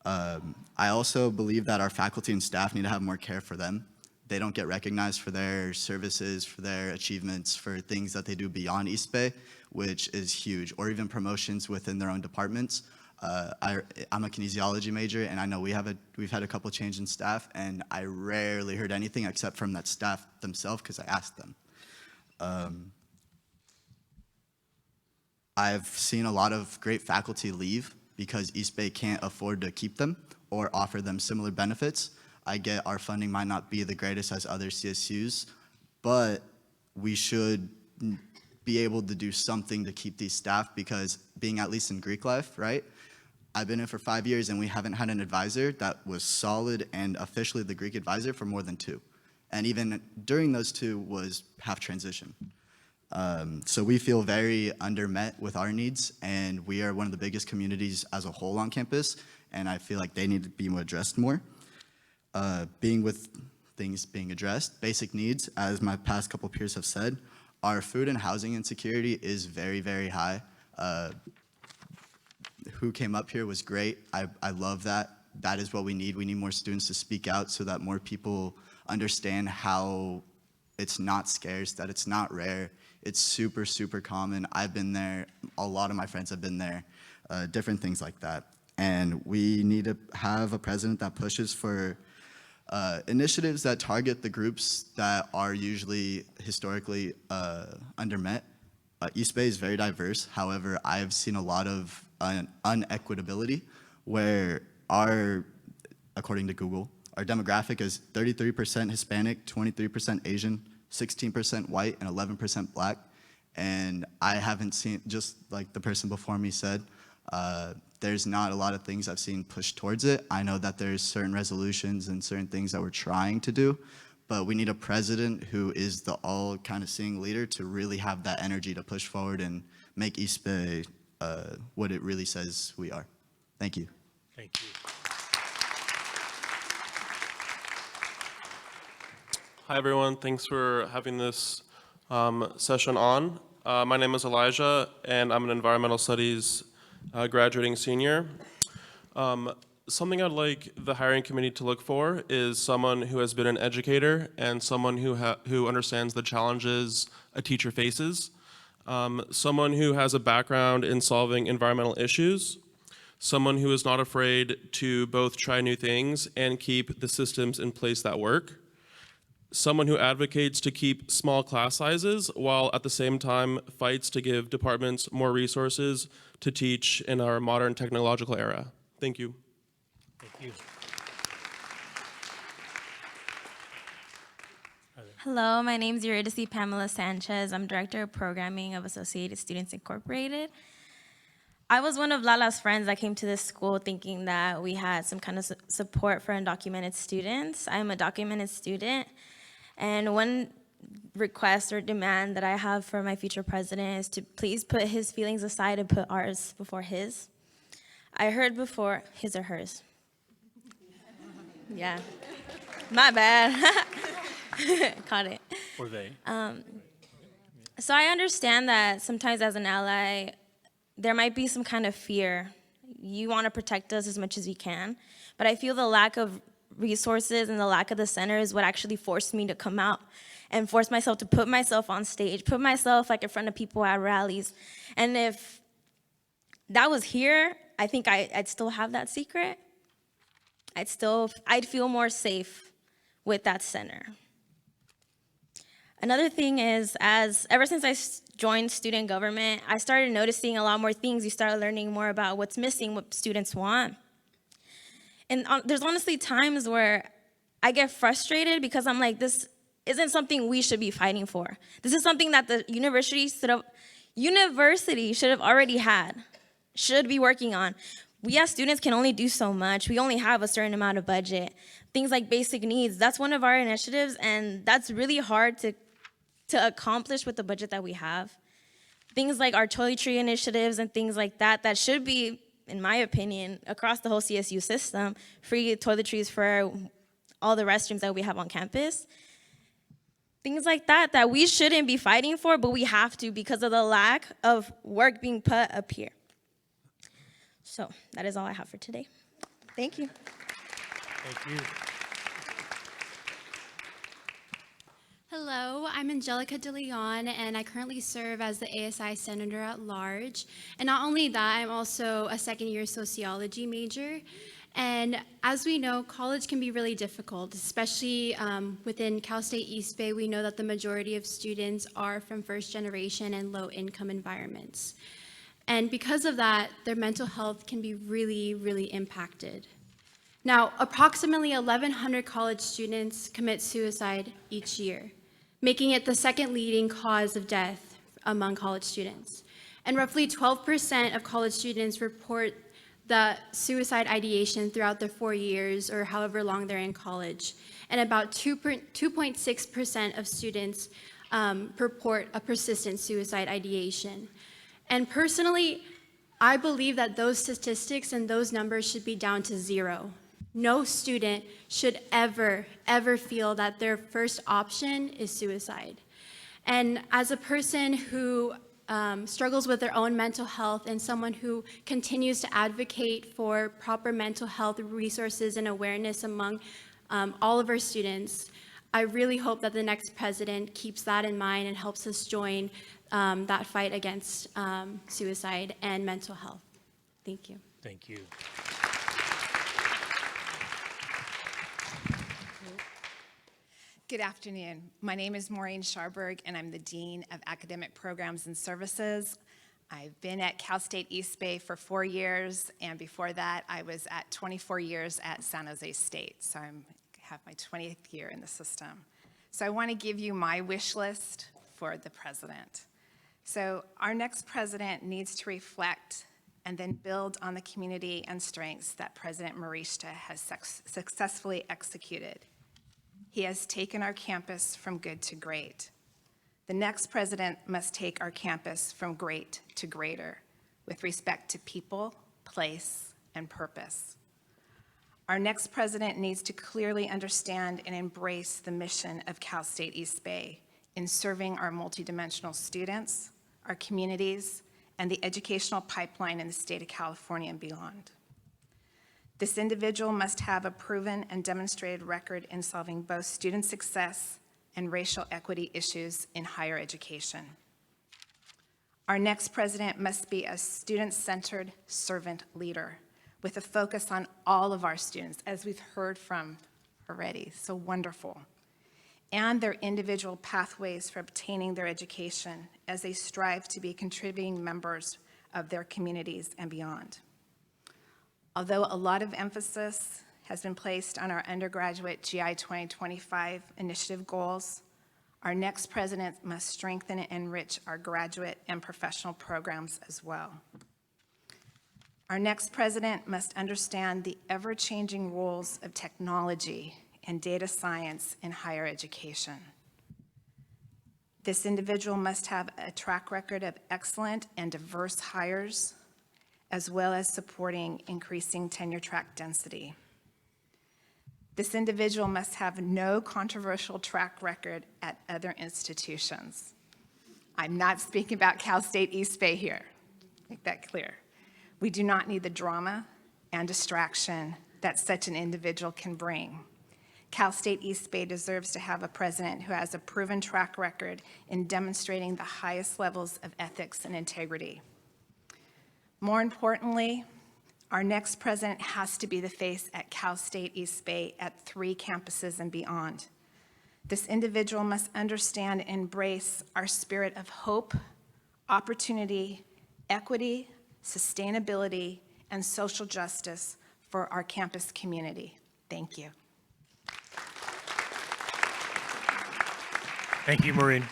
I also believe that our faculty and staff need to have more care for them. They don't get recognized for their services, for their achievements, for things that they do beyond East Bay, which is huge, or even promotions within their own departments. I'm a kinesiology major, and I know we've had a couple change in staff, and I rarely heard anything except from that staff themselves because I asked them. I've seen a lot of great faculty leave because East Bay can't afford to keep them or offer them similar benefits. I get our funding might not be the greatest as other CSUs, but we should be able to do something to keep these staff, because being at least in Greek life, right? I've been in for 5 years and we haven't had an advisor that was solid and officially the Greek advisor for more than 2. And even during those 2 was half transition. So we feel very undermet with our needs, and we are one of the biggest communities as a whole on campus, and I feel like they need to be addressed more. Being with things being addressed, basic needs, as my past couple peers have said, our food and housing insecurity is very, very high. Who came up here was great. I love that. That is what we need. We need more students to speak out so that more people understand how it's not scarce, that it's not rare. It's super, super common. I've been there. A lot of my friends have been there. Different things like that. And we need to have a president that pushes for initiatives that target the groups that are usually historically undermet. East Bay is very diverse. However, I've seen a lot of unequitability where according to Google, our demographic is 33% Hispanic, 23% Asian, 16% white, and 11% black. And I haven't seen, just like the person before me said, there's not a lot of things I've seen pushed towards it. I know that there's certain resolutions and certain things that we're trying to do, but we need a president who is the all kind of seeing leader to really have that energy to push forward and make East Bay what it really says we are. Thank you. Thank you. Hi, everyone. Thanks for having this session on. My name is Elijah, and I'm an environmental studies graduating senior. Something I'd like the hiring committee to look for is someone who has been an educator and someone who understands the challenges a teacher faces. Someone who has a background in solving environmental issues. Someone who is not afraid to both try new things and keep the systems in place that work. Someone who advocates to keep small class sizes while at the same time fights to give departments more resources to teach in our modern technological era. Thank you. Thank you. Hello, my name is Eurydice Pamela Sanchez. I'm Director of Programming of Associated Students Incorporated. I was one of Lala's friends that came to this school thinking that we had some kind of support for undocumented students. I'm a documented student, and one request or demand that I have for my future president is to please put his feelings aside and put ours before his. I heard before, his or hers. Yeah. My bad. Caught it. Or they. So I understand that sometimes as an ally, there might be some kind of fear. You want to protect us as much as you can, but I feel the lack of resources and the lack of the center is what actually forced me to come out and force myself to put myself on stage, put myself like in front of people at rallies. And if that was here, I think I'd still have that secret. I'd feel more safe with that center. Another thing is, ever since I joined student government, I started noticing a lot more things. You start learning more about what's missing, what students want. And there's honestly times where I get frustrated because I'm like, this isn't something we should be fighting for. This is something that the university should have already had, should be working on. We as students can only do so much. We only have a certain amount of budget. Things like basic needs, that's one of our initiatives, and that's really hard to accomplish with the budget that we have. Things like our toiletry initiatives and things like that, that should be, in my opinion, across the whole CSU system, free toiletries for all the restrooms that we have on campus. Things like that, that we shouldn't be fighting for, but we have to because of the lack of work being put up here. So that is all I have for today. Thank you. Thank you. Hello, I'm Angelica De Leon, and I currently serve as the ASI Senator at Large. And not only that, I'm also a second-year sociology major. And as we know, college can be really difficult, especially within Cal State East Bay. We know that the majority of students are from first-generation and low-income environments. And because of that, their mental health can be really, really impacted. Now, approximately 1,100 college students commit suicide each year, making it the second leading cause of death among college students. And roughly 12% of college students report the suicide ideation throughout their 4 years or however long they're in college. And about 2.6% of students report a persistent suicide ideation. And personally, I believe that those statistics and those numbers should be down to zero. No student should ever feel that their first option is suicide. And as a person who struggles with their own mental health and someone who continues to advocate for proper mental health resources and awareness among all of our students, I really hope that the next president keeps that in mind and helps us join that fight against suicide and mental health. Thank you. Thank you. Good afternoon. My name is Maureen Scharberg, and I'm the Dean of Academic Programs and Services. I've been at Cal State East Bay for 4 years, and before that, I was at 24 years at San Jose State, so I have my 20th year in the system. So I want to give you my wish list for the president. So our next president needs to reflect and then build on the community and strengths that President Marishta has successfully executed. He has taken our campus from good to great. The next president must take our campus from great to greater with respect to people, place, and purpose. Our next president needs to clearly understand and embrace the mission of Cal State East Bay in serving our multidimensional students, our communities, and the educational pipeline in the state of California and beyond. This individual must have a proven and demonstrated record in solving both student success and racial equity issues in higher education. Our next president must be a student-centered servant leader with a focus on all of our students, as we've heard from already, so wonderful, and their individual pathways for obtaining their education as they strive to be contributing members of their communities and beyond. Although a lot of emphasis has been placed on our undergraduate GI 2025 initiative goals, our next president must strengthen and enrich our graduate and professional programs as well. Our next president must understand the ever-changing roles of technology and data science in higher education. This individual must have a track record of excellent and diverse hires, as well as supporting increasing tenure track density. This individual must have no controversial track record at other institutions. I'm not speaking about Cal State East Bay here. Make that clear. We do not need the drama and distraction that such an individual can bring. Cal State East Bay deserves to have a president who has a proven track record in demonstrating the highest levels of ethics and integrity. More importantly, our next president has to be the face at Cal State East Bay at 3 campuses and beyond. This individual must understand and embrace our spirit of hope, opportunity, equity, sustainability, and social justice for our campus community. Thank you. Thank you, Maureen.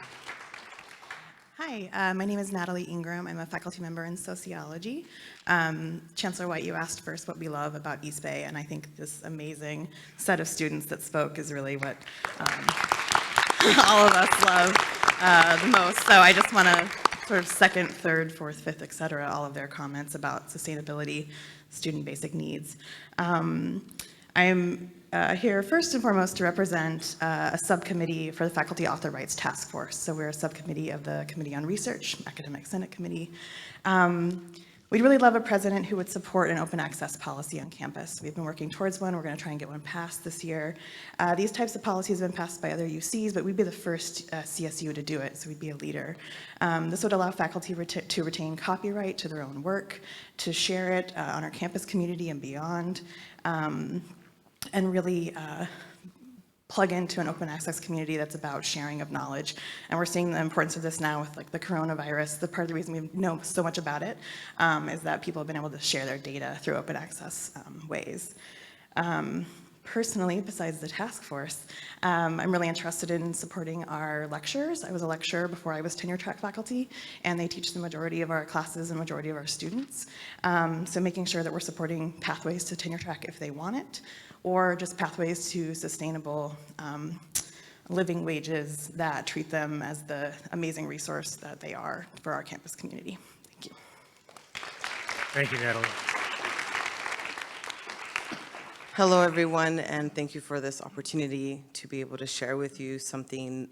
Hi, my name is Natalie Ingram. I'm a faculty member in sociology. Chancellor White, you asked first what we love about East Bay, and I think this amazing set of students that spoke is really what all of us love the most. So I just want to sort of second, third, fourth, fifth, et cetera, all of their comments about sustainability, student basic needs. I'm here first and foremost to represent a subcommittee for the Faculty Author Rights Task Force. So we're a subcommittee of the Committee on Research, Academic Senate Committee. We'd really love a president who would support an open access policy on campus. We've been working towards one. We're going to try and get one passed this year. These types of policies have been passed by other UCs, but we'd be the first CSU to do it, so we'd be a leader. This would allow faculty to retain copyright to their own work, to share it on our campus community and beyond, and really plug into an open access community that's about sharing of knowledge. And we're seeing the importance of this now with like the coronavirus. The part of the reason we know so much about it is that people have been able to share their data through open access ways. Personally, besides the task force, I'm really interested in supporting our lecturers. I was a lecturer before I was tenure track faculty, and they teach the majority of our classes and majority of our students. So making sure that we're supporting pathways to tenure track if they want it, or just pathways to sustainable living wages that treat them as the amazing resource that they are for our campus community. Thank you. Thank you, Natalie. Hello, everyone, and thank you for this opportunity to be able to share with you something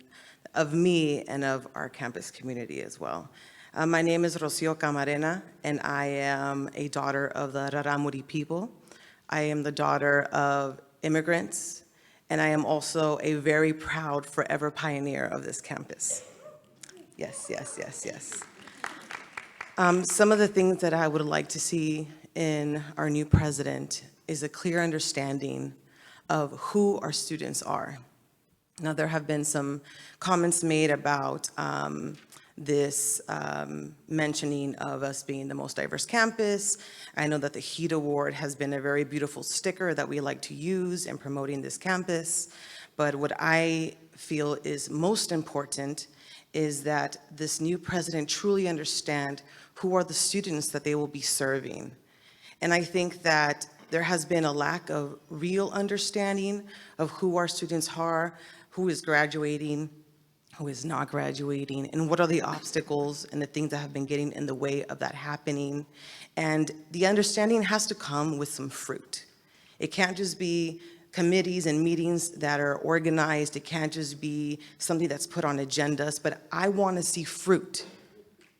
of me and of our campus community as well. My name is Rocio Camarena, and I am a daughter of the Raramuri people. I am the daughter of immigrants, and I am also a very proud forever pioneer of this campus. Yes, yes, yes, yes. Some of the things that I would like to see in our new president is a clear understanding of who our students are. Now, there have been some comments made about this mentioning of us being the most diverse campus. I know that the HEAT Award has been a very beautiful sticker that we like to use in promoting this campus. But what I feel is most important is that this new president truly understand who are the students that they will be serving. And I think that there has been a lack of real understanding of who our students are, who is graduating, who is not graduating, and what are the obstacles and the things that have been getting in the way of that happening. And the understanding has to come with some fruit. It can't just be committees and meetings that are organized. It can't just be something that's put on agendas, but I want to see fruit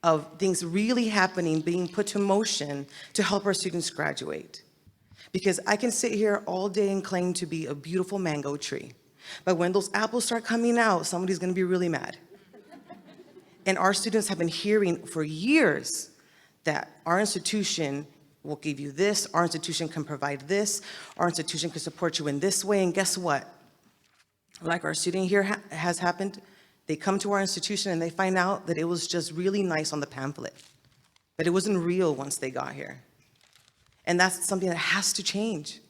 of things really happening, being put to motion to help our students graduate. Because I can sit here all day and claim to be a beautiful mango tree, but when those apples start coming out, somebody's going to be really mad. And our students have been hearing for years that our institution will give you this, our institution can provide this, our institution can support you in this way, and guess what? Like our student here has happened, they come to our institution and they find out that it was just really nice on the pamphlet, but it wasn't real once they got here. And that's something that has to change,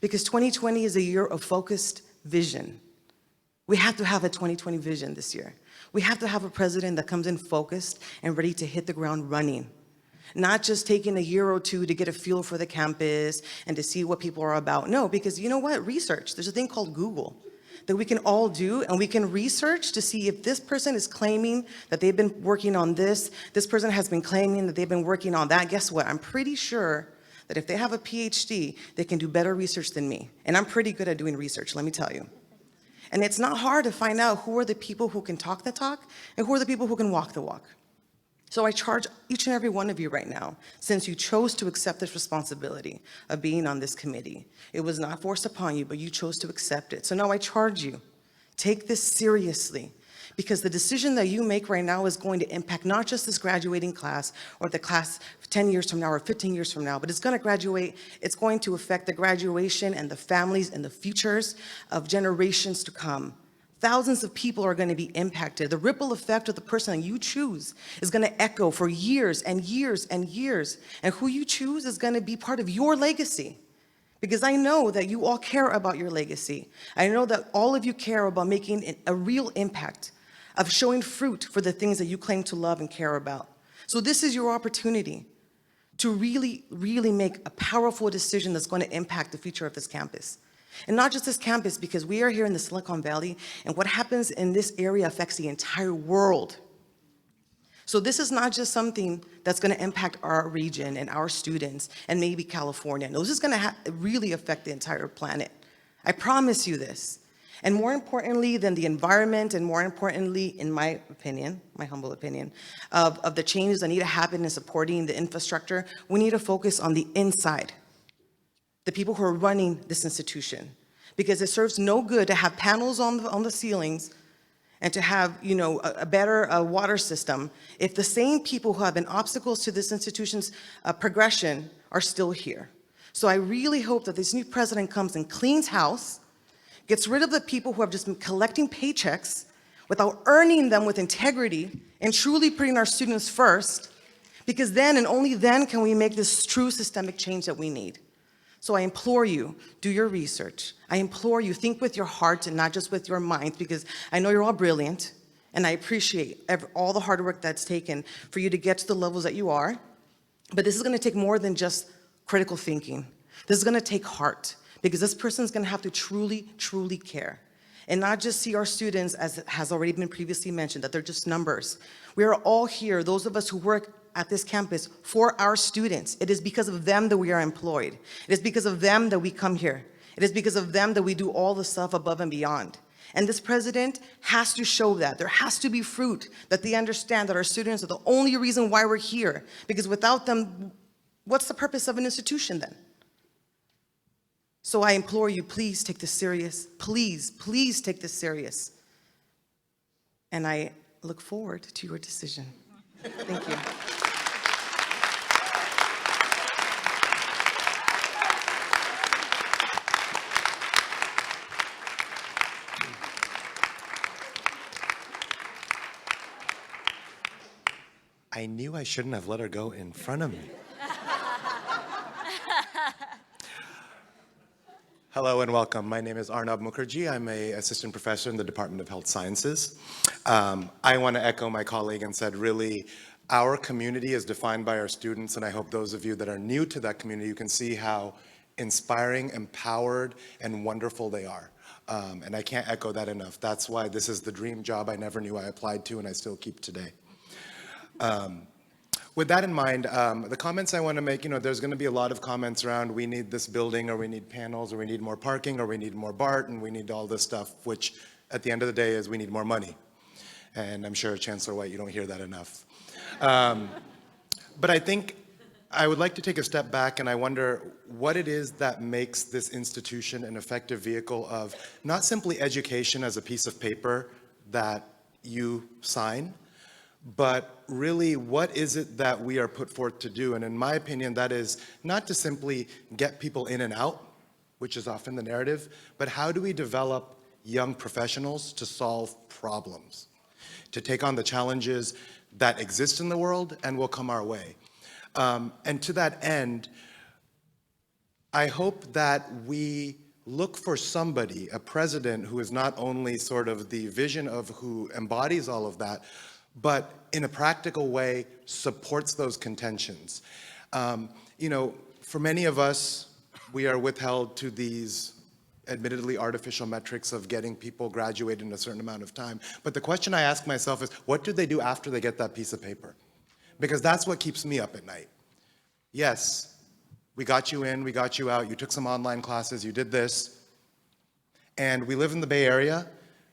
because 2020 is a year of focused vision. We have to have a 2020 vision this year. We have to have a president that comes in focused and ready to hit the ground running, not just taking a year or two to get a feel for the campus and to see what people are about. No, because you know what? Research. There's a thing called Google that we can all do, and we can research to see if this person is claiming that they've been working on this person has been claiming that they've been working on that. Guess what? I'm pretty sure that if they have a PhD, they can do better research than me. And I'm pretty good at doing research, let me tell you. And it's not hard to find out who are the people who can talk the talk and who are the people who can walk the walk. So I charge each and every one of you right now, since you chose to accept this responsibility of being on this committee. It was not forced upon you, but you chose to accept it. So now I charge you, take this seriously, because the decision that you make right now is going to impact not just this graduating class or the class 10 years from now or 15 years from now, but it's going to affect the graduation and the families and the futures of generations to come. Thousands of people are going to be impacted. The ripple effect of the person that you choose is going to echo for years and years and years. And who you choose is going to be part of your legacy. Because I know that you all care about your legacy. I know that all of you care about making a real impact, of showing fruit for the things that you claim to love and care about. So this is your opportunity to really, really make a powerful decision that's going to impact the future of this campus. And not just this campus, because we are here in the Silicon Valley, and what happens in this area affects the entire world. So this is not just something that's going to impact our region and our students and maybe California. No, this is going to really affect the entire planet. I promise you this. And more importantly than the environment, and more importantly, in my opinion, my humble opinion, of the changes that need to happen in supporting the infrastructure, we need to focus on the inside, the people who are running this institution. Because it serves no good to have panels on the ceilings and to have, a better water system if the same people who have been obstacles to this institution's progression are still here. So I really hope that this new president comes and cleans house, gets rid of the people who have just been collecting paychecks without earning them with integrity and truly putting our students first, because then and only then can we make this true systemic change that we need. So I implore you, do your research. I implore you, think with your heart and not just with your mind, because I know you're all brilliant, and I appreciate all the hard work that's taken for you to get to the levels that you are. But this is going to take more than just critical thinking. This is going to take heart, because this person is going to have to truly, truly care. And not just see our students, as has already been previously mentioned, that they're just numbers. We are all here, those of us who work at this campus, for our students. It is because of them that we are employed. It is because of them that we come here. It is because of them that we do all the stuff above and beyond. And this president has to show that. There has to be fruit, that they understand that our students are the only reason why we're here. Because without them, what's the purpose of an institution then? So I implore you, please take this serious. Please, please take this serious. And I look forward to your decision. Thank you. I knew I shouldn't have let her go in front of me. Hello and welcome. My name is Arnab Mukherjee. I'm an assistant professor in the Department of Health Sciences. I want to echo my colleague and said, really, our community is defined by our students, and I hope those of you that are new to that community, you can see how inspiring, empowered, and wonderful they are. And I can't echo that enough. That's why this is the dream job I never knew I applied to and I still keep today. With that in mind, the comments I want to make, there's going to be a lot of comments around we need this building, or we need panels, or we need more parking, or we need more BART, and we need all this stuff, which at the end of the day is we need more money. And I'm sure, Chancellor White, you don't hear that enough. But I think I would like to take a step back, and I wonder what it is that makes this institution an effective vehicle of not simply education as a piece of paper that you sign, but really, what is it that we are put forth to do? And in my opinion, that is not to simply get people in and out, which is often the narrative, but how do we develop young professionals to solve problems, to take on the challenges that exist in the world and will come our way. And to that end, I hope that we look for somebody, a president who is not only sort of the vision of who embodies all of that, but in a practical way supports those contentions. For many of us, we are withheld to these admittedly artificial metrics of getting people graduated in a certain amount of time. But the question I ask myself is, what do they do after they get that piece of paper? Because that's what keeps me up at night. Yes, We got you in, we got you out, you took some online classes, you did this. And we live in the Bay Area.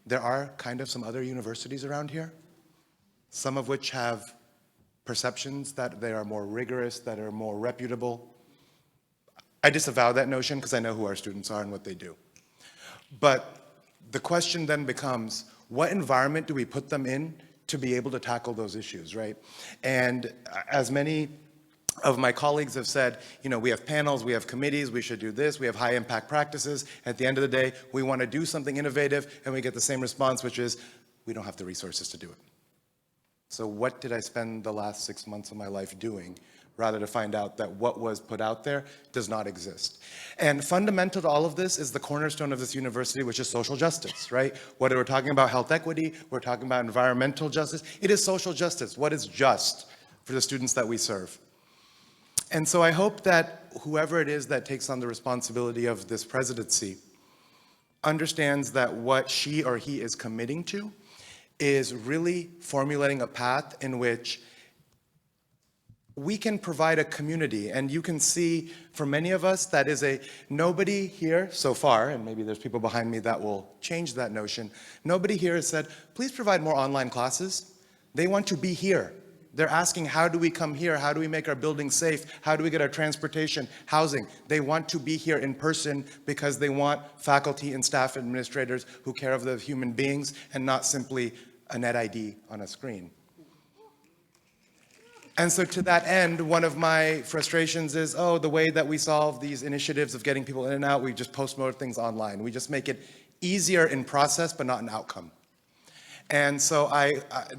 There are kind of some other universities around here, some of which have perceptions that they are more rigorous, that are more reputable. I disavow that notion because I know who our students are and what they do. But the question then becomes, what environment do we put them in to be able to tackle those issues, right? And as many of my colleagues have said, you know, we have panels, we have committees, we should do this, we have high impact practices. At the end of the day, we want to do something innovative and we get the same response, which is, we don't have the resources to do it. So what did I spend the last 6 months of my life doing, rather to find out that what was put out there does not exist? And fundamental to all of this is the cornerstone of this university, which is social justice, right? Whether we're talking about health equity, we're talking about environmental justice, it is social justice. What is just for the students that we serve? And so I hope that whoever it is that takes on the responsibility of this presidency understands that what she or he is committing to is really formulating a path in which we can provide a community. And you can see for many of us that is nobody here so far, and maybe there's people behind me that will change that notion, nobody here has said, please provide more online classes. They want to be here. They're asking, how do we come here? How do we make our buildings safe? How do we get our transportation, housing? They want to be here in person because they want faculty and staff administrators who care of the human beings and not simply a net ID on a screen. And so to that end, one of my frustrations is, the way that we solve these initiatives of getting people in and out, we just post-promote things online. We just make it easier in process, but not in outcome. And so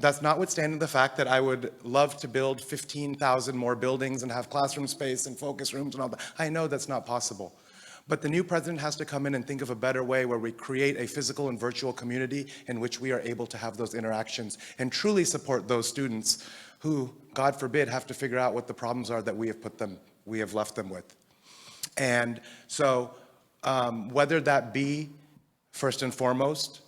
that's notwithstanding the fact that I would love to build 15,000 more buildings and have classroom space and focus rooms and all that. I know that's not possible. But the new president has to come in and think of a better way where we create a physical and virtual community in which we are able to have those interactions and truly support those students who, God forbid, have to figure out what the problems are that we have left them with. And so whether that be, first and foremost,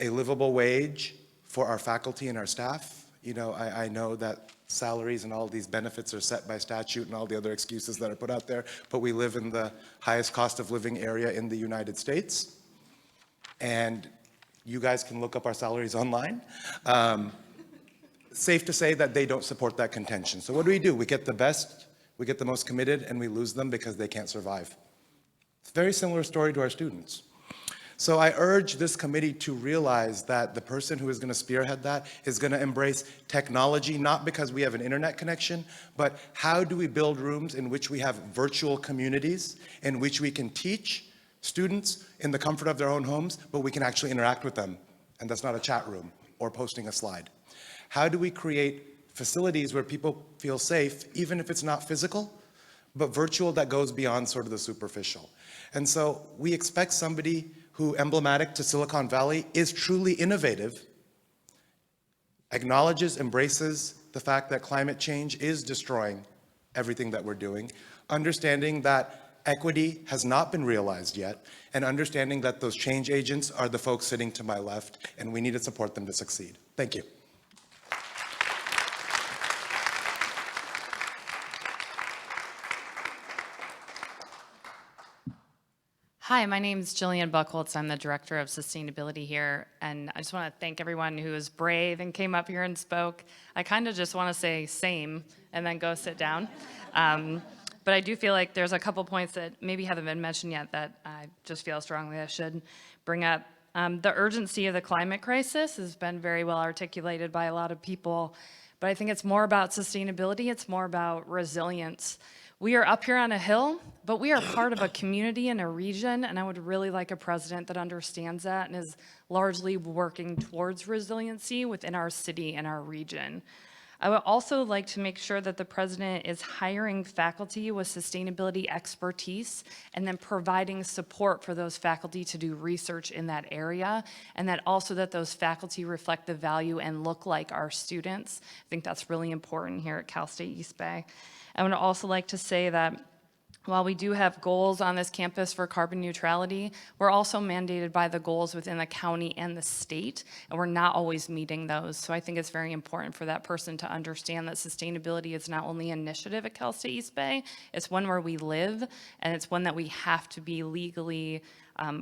a livable wage for our faculty and our staff. You know, I know that salaries and all these benefits are set by statute and all the other excuses that are put out there, but we live in the highest cost of living area in the United States. And you guys can look up our salaries online. Safe to say that they don't support that contention. So what do? We get the best, we get the most committed, and we lose them because they can't survive. It's a very similar story to our students. So I urge this committee to realize that the person who is going to spearhead that is going to embrace technology, not because we have an internet connection, but how do we build rooms in which we have virtual communities in which we can teach students in the comfort of their own homes, but we can actually interact with them. And that's not a chat room or posting a slide. How do we create facilities where people feel safe, even if it's not physical, but virtual that goes beyond sort of the superficial? And so we expect somebody who, emblematic to Silicon Valley, is truly innovative, acknowledges, embraces the fact that climate change is destroying everything that we're doing, understanding that equity has not been realized yet, and understanding that those change agents are the folks sitting to my left, and we need to support them to succeed. Thank you. Hi, my name is Jillian Buchholz. I'm the Director of Sustainability here, and I just want to thank everyone who was brave and came up here and spoke. I kind of just want to say same and then go sit down. But I do feel like there's a couple points that maybe haven't been mentioned yet that I just feel strongly I should bring up. The urgency of the climate crisis has been very well articulated by a lot of people, but I think it's more about sustainability, it's more about resilience. We are up here on a hill, but we are part of a community and a region, and I would really like a president that understands that and is largely working towards resiliency within our city and our region. I would also like to make sure that the president is hiring faculty with sustainability expertise and then providing support for those faculty to do research in that area, and that also that those faculty reflect the value and look like our students. I think that's really important here at Cal State East Bay. I would also like to say that While we do have goals on this campus for carbon neutrality, we're also mandated by the goals within the county and the state, and we're not always meeting those. So I think it's very important for that person to understand that sustainability is not only an initiative at Cal State East Bay, it's one where we live, and it's one that we have to be legally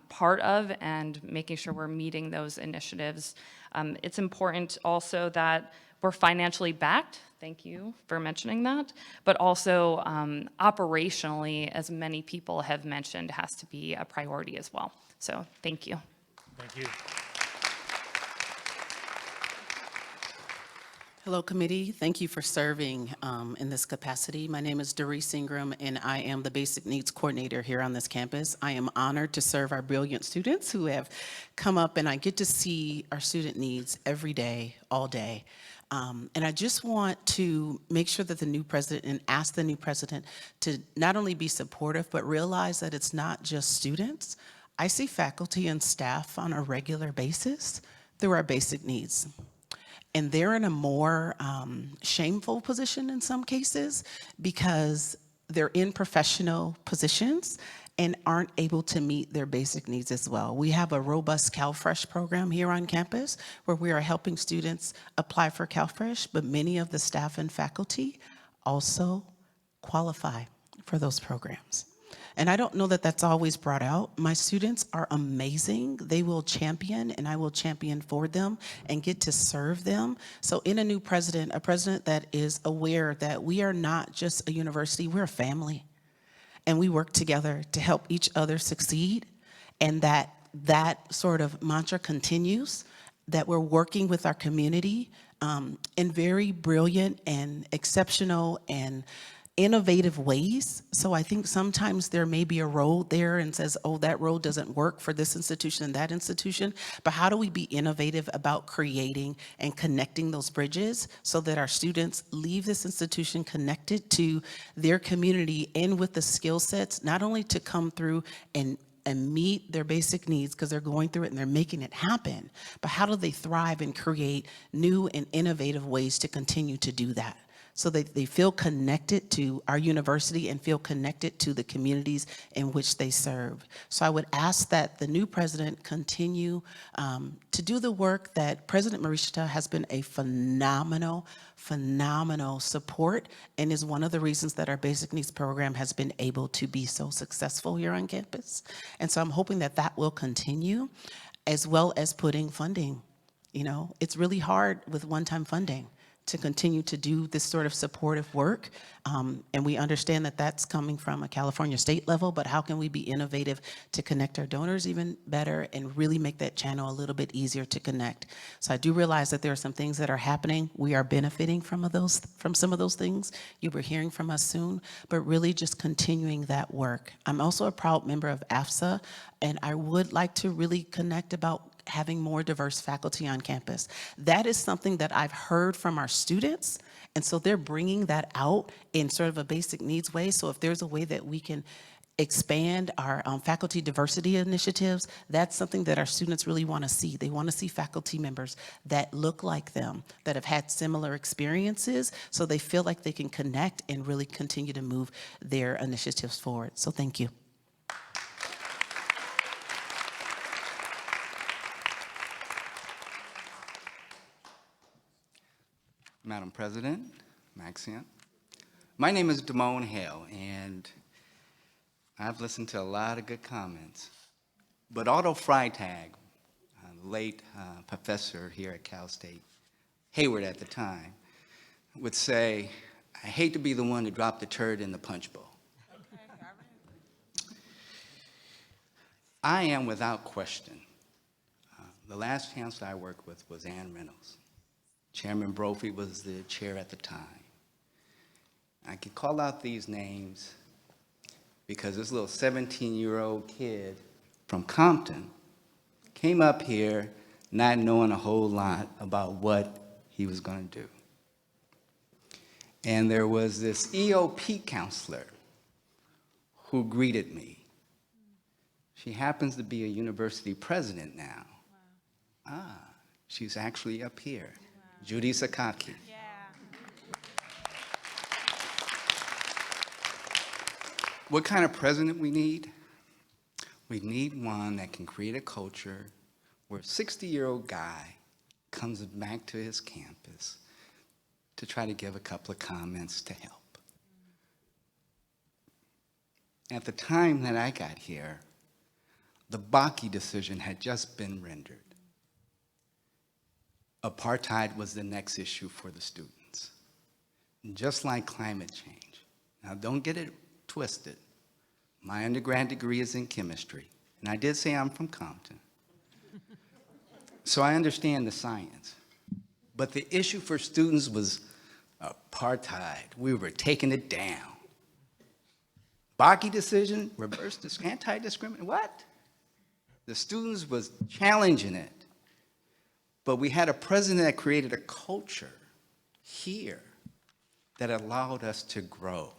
part of, and making sure we're meeting those initiatives. It's important also that we're financially backed. Thank you for mentioning that. But also operationally, as many people have mentioned, has to be a priority as well. So thank you. Thank you. Hello, committee. Thank you for serving in this capacity. My name is Doris Ingram, and I am the Basic Needs Coordinator here on this campus. I am honored to serve our brilliant students who have come up, and I get to see our student needs every day, all day. And I just want to make sure that the new president, and ask the new president to not only be supportive, but realize that it's not just students. I see faculty and staff on a regular basis through our basic needs. And they're in a more shameful position in some cases because they're in professional positions and aren't able to meet their basic needs as well. We have a robust CalFresh program here on campus where we are helping students apply for CalFresh, but many of the staff and faculty also qualify for those programs. And I don't know that that's always brought out. My students are amazing. They will champion, and I will champion for them and get to serve them. So in a new president, a president that is aware that we are not just a university, we're a family. And we work together to help each other succeed, and that sort of mantra continues, that we're working with our community in very brilliant and exceptional and innovative ways. So I think sometimes there may be a road there and says, oh, that road doesn't work for this institution and that institution, but how do we be innovative about creating and connecting those bridges so that our students leave this institution connected to their community and with the skill sets, not only to come through and meet their basic needs because they're going through it and they're making it happen, but how do they thrive and create new and innovative ways to continue to do that? So that they feel connected to our university and feel connected to the communities in which they serve. So I would ask that the new president continue to do the work that President Marishita has been a phenomenal support, and is one of the reasons that our basic needs program has been able to be so successful here on campus. And so I'm hoping that that will continue, as well as putting funding. You know, it's really hard with one-time funding to continue to do this sort of supportive work. And we understand that that's coming from a California state level, but how can we be innovative to connect our donors even better and really make that channel a little bit easier to connect? So I do realize that there are some things that are happening. We are benefiting from some of those things. You were hearing from us soon, but really just continuing that work. I'm also a proud member of AFSA, and I would like to really connect about having more diverse faculty on campus. That is something that I've heard from our students, and so they're bringing that out in sort of a basic needs way. So if there's a way that we can expand our faculty diversity initiatives, that's something that our students really want to see. They want to see faculty members that look like them, that have had similar experiences, so they feel like they can connect and really continue to move their initiatives forward. So thank you. Madam President, Maxine. My name is Damone Hale, and I've listened to a lot of good comments. But Otto Freitag, late professor here at Cal State, Hayward at the time, would say, I hate to be the one to drop the turd in the punch bowl. I am without question. The last chancellor I worked with was Ann Reynolds. Chairman Brophy was the chair at the time. I can call out these names because this little 17-year-old kid from Compton came up here not knowing a whole lot about what he was going to do. And there was this EOP counselor who greeted me. She happens to be a university president now. Ah, she's actually up here. Judy Sakaki. What kind of president we need? We need one that can create a culture where a 60-year-old guy comes back to his campus to try to give a couple of comments to help. At the time that I got here, the Bakke decision had just been rendered. Apartheid was the next issue for the students, just like climate change. Now, don't get it twisted. My undergrad degree is in chemistry, and I did say I'm from Compton. So I understand the science. But the issue for students was apartheid. We were taking it down. Bakke decision, reverse this, anti-discrimination, what? The students was challenging it. But we had a president that created a culture here that allowed us to grow.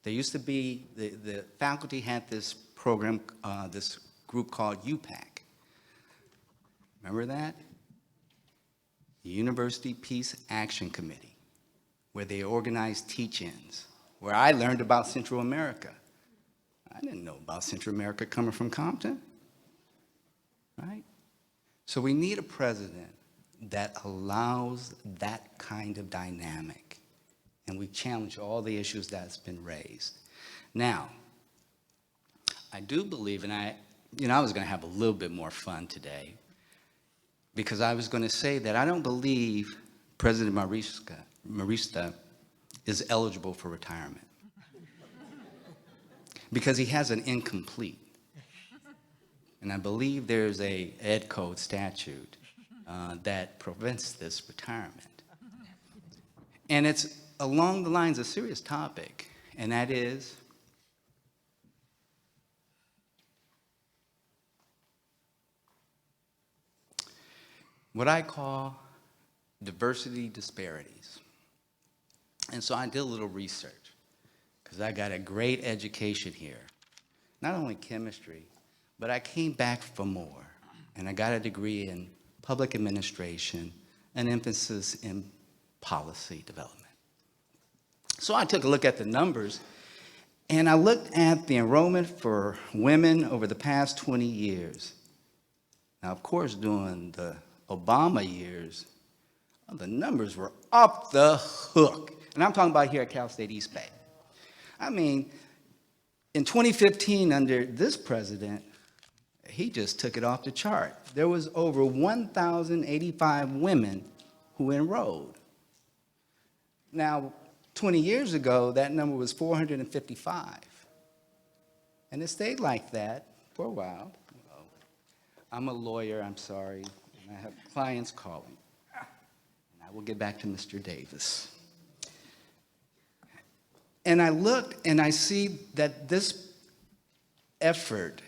There used to be, the faculty had this program, this group called UPAC. Remember that? The University Peace Action Committee, where they organized teach-ins, where I learned about Central America. I didn't know about Central America coming from Compton, right? So we need a president that allows that kind of dynamic, and we challenge all the issues that's been raised. Now, I do believe, and I was going to have a little bit more fun today, because I was going to say that I don't believe President Marista is eligible for retirement, because he has an incomplete. And I believe there's a Ed Code statute that prevents this retirement. And it's along the lines of a serious topic, and that is what I call diversity disparities. And so I did a little research, because I got a great education here, not only chemistry, but I came back for more, and I got a degree in public administration, an emphasis in policy development. So I took a look at the numbers, and I looked at the enrollment for women over the past 20 years. Now, of course, during the Obama years, the numbers were up the hook. And I'm talking about here at Cal State East Bay. I mean, in 2015, under this president, he just took it off the chart. There was over 1,085 women who enrolled. Now, 20 years ago, that number was 455. And it stayed like that for a while. I'm a lawyer, I'm sorry, and I have clients calling. And I will get back to Mr. Davis. And I looked and I see that this effort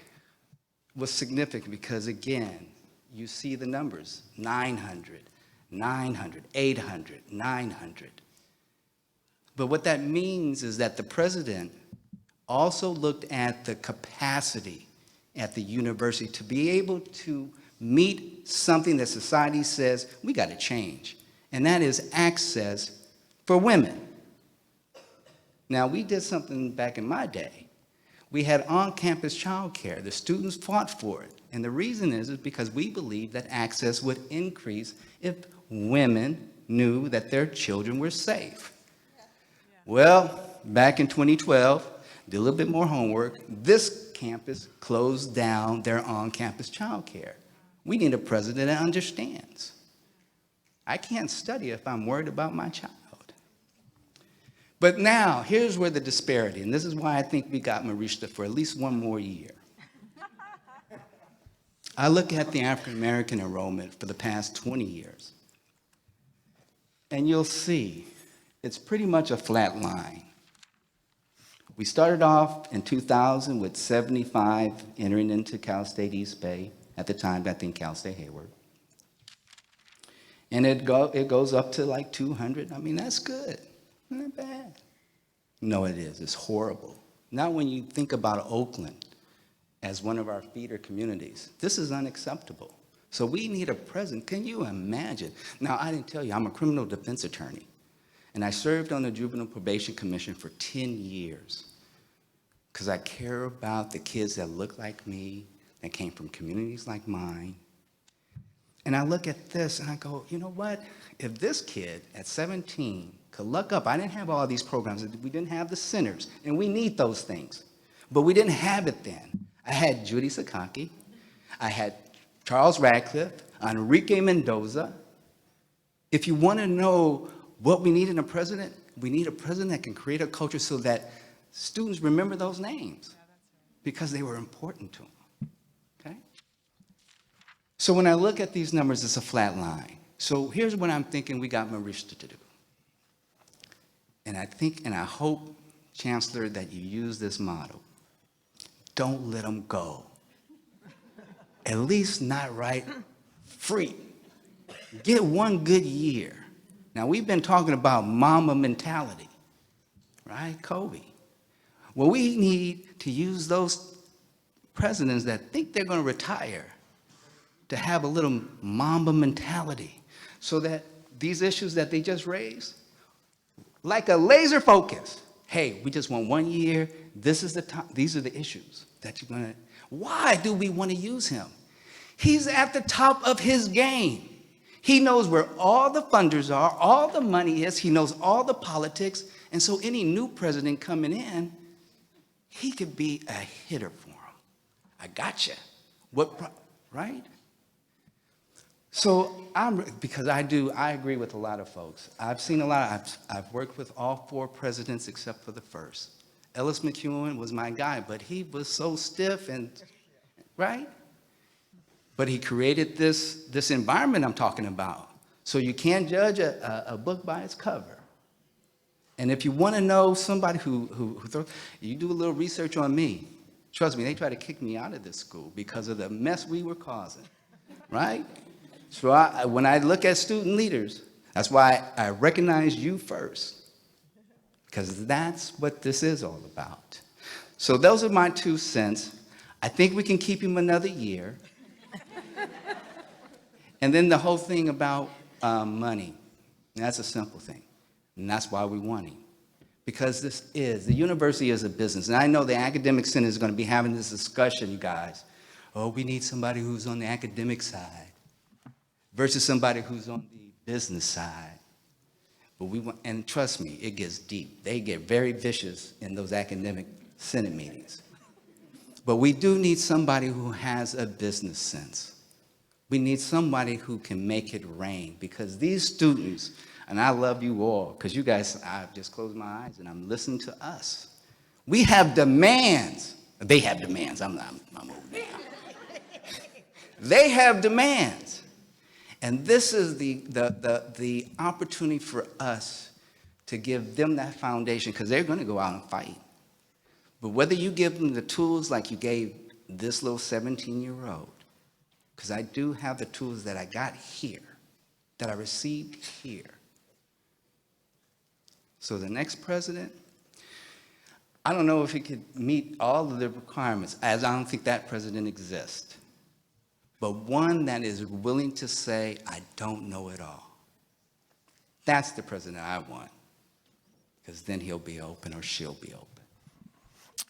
was significant because, again, you see the numbers, 900, 900, 800, 900. But what that means is that the president also looked at the capacity at the university to be able to meet something that society says we got to change, and that is access for women. Now, we did something back in my day. We had on-campus childcare. The students fought for it. And the reason is because we believed that access would increase if women knew that their children were safe. Well, back in 2012, did a little bit more homework. This campus closed down their on-campus childcare. We need a president that understands. I can't study if I'm worried about my child. But now, here's where the disparity, and this is why I think we got Marista for at least one more year. I look at the African-American enrollment for the past 20 years, and you'll see it's pretty much a flat line. We started off in 2000 with 75 entering into Cal State East Bay, at the time, I think Cal State Hayward. And it goes up to like 200. I mean, that's good. Not bad. No, it is. It's horrible. Not when you think about Oakland as one of our feeder communities. This is unacceptable. So we need a president. Can you imagine? Now, I didn't tell you, I'm a criminal defense attorney, and I served on the Juvenile Probation Commission for 10 years. because I care about the kids that look like me, that came from communities like mine. And I look at this and I go, you know what? If this kid at 17 could look up, I didn't have all these programs, we didn't have the centers, and we need those things. But we didn't have it then. I had Judy Sakaki, I had Charles Radcliffe, Enrique Mendoza. If you want to know what we need in a president, we need a president that can create a culture so that students remember those names because they were important to them, okay? So when I look at these numbers, it's a flat line. So here's what I'm thinking we got Marishta to do. And I think, and I hope, Chancellor, that you use this model. Don't let them go. At least not right free. Get one good year. Now, we've been talking about mama mentality, right, Kobe? Well, we need to use those presidents that think they're going to retire to have a little mamba mentality so that these issues that they just raised, like a laser focus, hey, we just want 1 year, this is the time, these are the issues that you're going to, why do we want to use him? He's at the top of his game. He knows where all the funders are, all the money is, he knows all the politics, and so any new president coming in, he could be a hitter for him. I gotcha. Right? So because I agree with a lot of folks. I've seen a lot, I've worked with all 4 presidents except for the first. Ellis McEwen was my guy, but he was so stiff and, right? But he created this environment I'm talking about. So you can't judge a book by its cover. And if you want to know somebody who throws, you do a little research on me. Trust me, they try to kick me out of this school because of the mess we were causing, right? So when I look at student leaders, that's why I recognize you first, because that's what this is all about. So those are my 2 cents. I think we can keep him another year. And then the whole thing about money, that's a simple thing. And that's why we want him. Because the university is a business. And I know the academic senate is going to be having this discussion, you guys. Oh, we need somebody who's on the academic side versus somebody who's on the business side. But we want, and trust me, it gets deep. They get very vicious in those academic senate meetings. But we do need somebody who has a business sense. We need somebody who can make it rain, because these students, and I love you all, because you guys, I've just closed my eyes and I'm listening to us. We have demands. They have demands. I'm over there. They have demands. And this is the opportunity for us to give them that foundation, because they're going to go out and fight. But whether you give them the tools like you gave this little 17-year-old, because I do have the tools that I got here, that I received here. So the next president, I don't know if he could meet all of the requirements, as I don't think that president exists. But one that is willing to say, I don't know it all. That's the president I want, because then he'll be open, or she'll be open.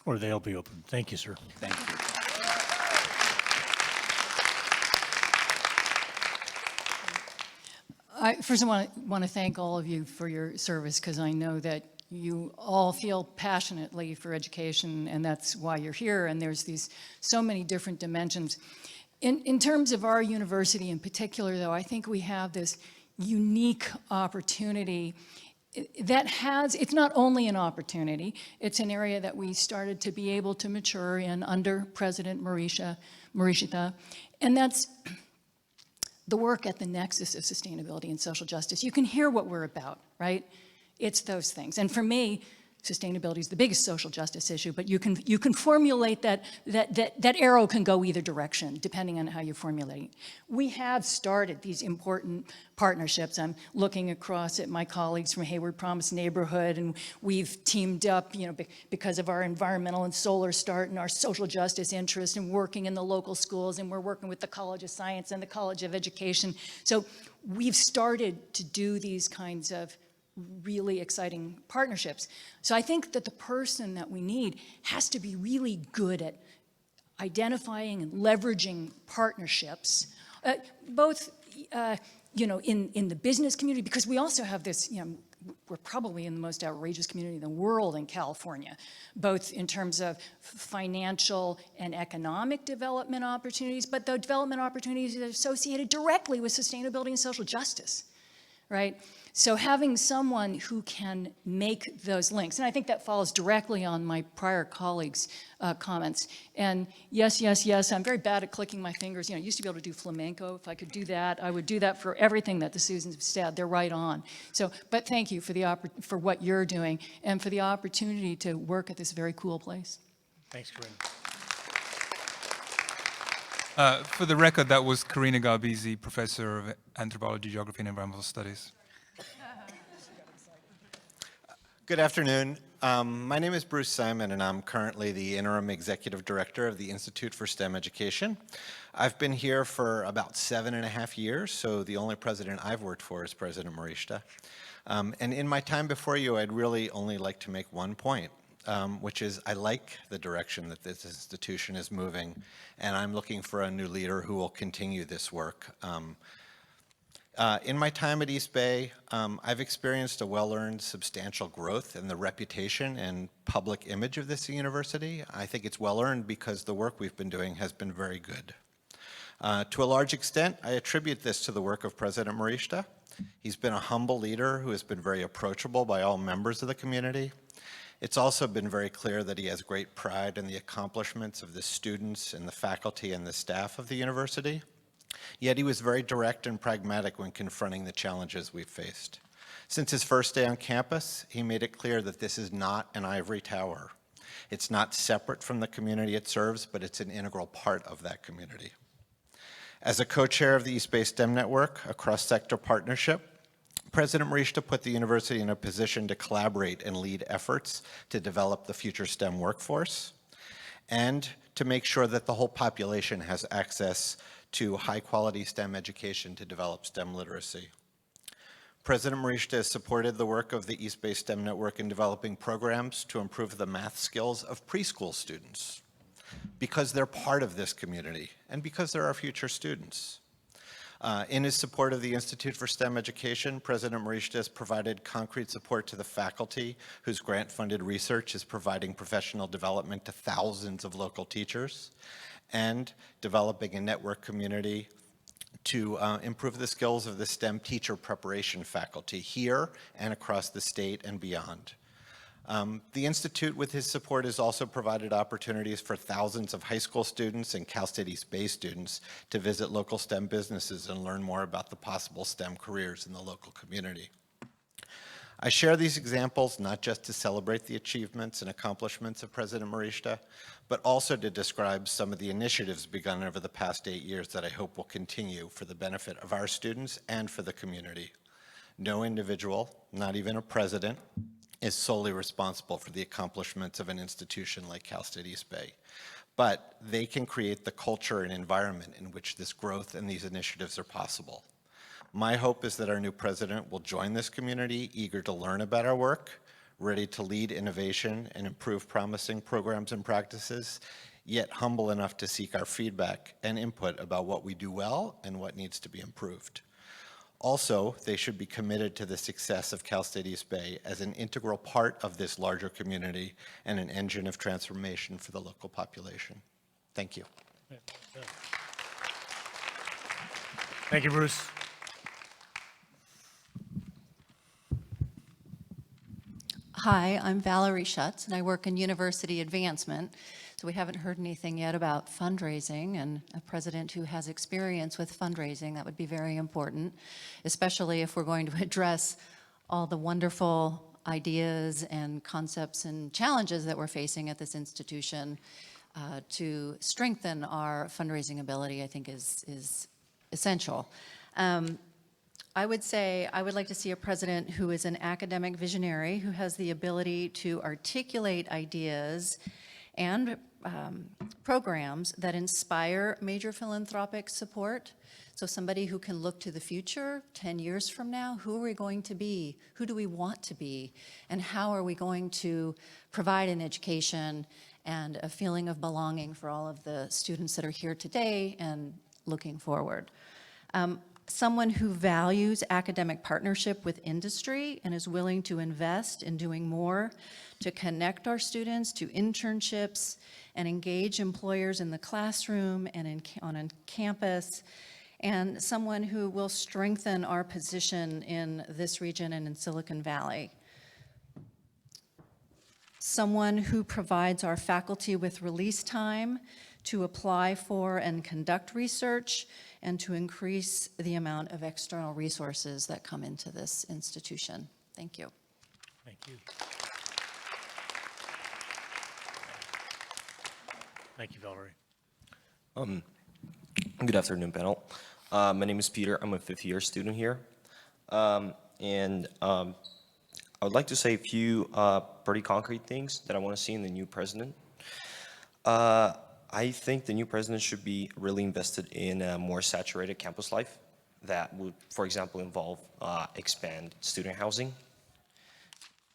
Or they'll be open. Thank you, sir. Thank you. First, I want to thank all of you for your service, because I know that you all feel passionately for education, and that's why you're here, and there's so many different dimensions. In terms of our university in particular, though, I think we have this unique opportunity it's not only an opportunity, it's an area that we started to be able to mature in under President Marishita, and that's the work at the nexus of sustainability and social justice. You can hear what we're about, right? It's those things. And for me, sustainability is the biggest social justice issue, but you can formulate that arrow can go either direction, depending on how you formulate it. We have started these important partnerships. I'm looking across at my colleagues from Hayward Promise Neighborhood, and we've teamed up, because of our environmental and solar start and our social justice interest, and working in the local schools, and we're working with the College of Science and the College of Education. So we've started to do these kinds of really exciting partnerships. So I think that the person that we need has to be really good at identifying and leveraging partnerships, both in the business community, because we also have this, we're probably in the most outrageous community in the world in California, both in terms of financial and economic development opportunities, but the development opportunities that are associated directly with sustainability and social justice, right? So having someone who can make those links, and I think that follows directly on my prior colleagues' comments. And yes, yes, yes, I'm very bad at clicking my fingers. I used to be able to do flamenco. If I could do that, I would do that for everything that the Susans have said. They're right on. So, but thank you for what you're doing and for the opportunity to work at this very cool place. Thanks, Corinne. For the record, that was Karina Garbizi, Professor of Anthropology, Geography, and Environmental Studies. Good afternoon. My name is Bruce Simon, and I'm currently the Interim Executive Director of the Institute for STEM Education. I've been here for about 7.5 years, so the only president I've worked for is President Marishta. And in my time before you, I'd really only like to make one point, which is I like the direction that this institution is moving, and I'm looking for a new leader who will continue this work. In my time at East Bay, I've experienced a well-earned substantial growth in the reputation and public image of this university. I think it's well-earned because the work we've been doing has been very good. To a large extent, I attribute this to the work of President Marishta. He's been a humble leader who has been very approachable by all members of the community. It's also been very clear that he has great pride in the accomplishments of the students and the faculty and the staff of the university. Yet he was very direct and pragmatic when confronting the challenges we've faced. Since his first day on campus, he made it clear that this is not an ivory tower. It's not separate from the community it serves, but it's an integral part of that community. As a co-chair of the East Bay STEM Network, a cross-sector partnership, President Marishta put the university in a position to collaborate and lead efforts to develop the future STEM workforce and to make sure that the whole population has access to high-quality STEM education to develop STEM literacy. President Marishta has supported the work of the East Bay STEM Network in developing programs to improve the math skills of preschool students because they're part of this community and because they're our future students. In his support of the Institute for STEM Education, President Marishta has provided concrete support to the faculty whose grant-funded research is providing professional development to thousands of local teachers and developing a network community to improve the skills of the STEM teacher preparation faculty here and across the state and beyond. The Institute, with his support, has also provided opportunities for thousands of high school students and Cal State East Bay students to visit local STEM businesses and learn more about the possible STEM careers in the local community. I share these examples not just to celebrate the achievements and accomplishments of President Marishta, but also to describe some of the initiatives begun over the past 8 years that I hope will continue for the benefit of our students and for the community. No individual, not even a president, is solely responsible for the accomplishments of an institution like Cal State East Bay, but they can create the culture and environment in which this growth and these initiatives are possible. My hope is that our new president will join this community, eager to learn about our work, ready to lead innovation and improve promising programs and practices, yet humble enough to seek our feedback and input about what we do well and what needs to be improved. Also, they should be committed to the success of Cal State East Bay as an integral part of this larger community and an engine of transformation for the local population. Thank you. Thank you, Bruce. Hi, I'm Valerie Schutz, and I work in university advancement. So we haven't heard anything yet about fundraising, and a president who has experience with fundraising, that would be very important, especially if we're going to address all the wonderful ideas and concepts and challenges that we're facing at this institution. To strengthen our fundraising ability, I think is essential. I would say I would like to see a president who is an academic visionary, who has the ability to articulate ideas and programs that inspire major philanthropic support. So somebody who can look to the future, 10 years from now, who are we going to be? Who do we want to be? And how are we going to provide an education and a feeling of belonging for all of the students that are here today and looking forward? Someone who values academic partnership with industry and is willing to invest in doing more to connect our students to internships and engage employers in the classroom and on campus, and someone who will strengthen our position in this region and in Silicon Valley. Someone who provides our faculty with release time to apply for and conduct research and to increase the amount of external resources that come into this institution. Thank you. Thank you. Thank you, Valerie. Good afternoon, panel. My name is Peter. I'm a fifth-year student here. I would like to say a few pretty concrete things that I want to see in the new president. I think the new president should be really invested in a more saturated campus life that would, for example, involve expand student housing,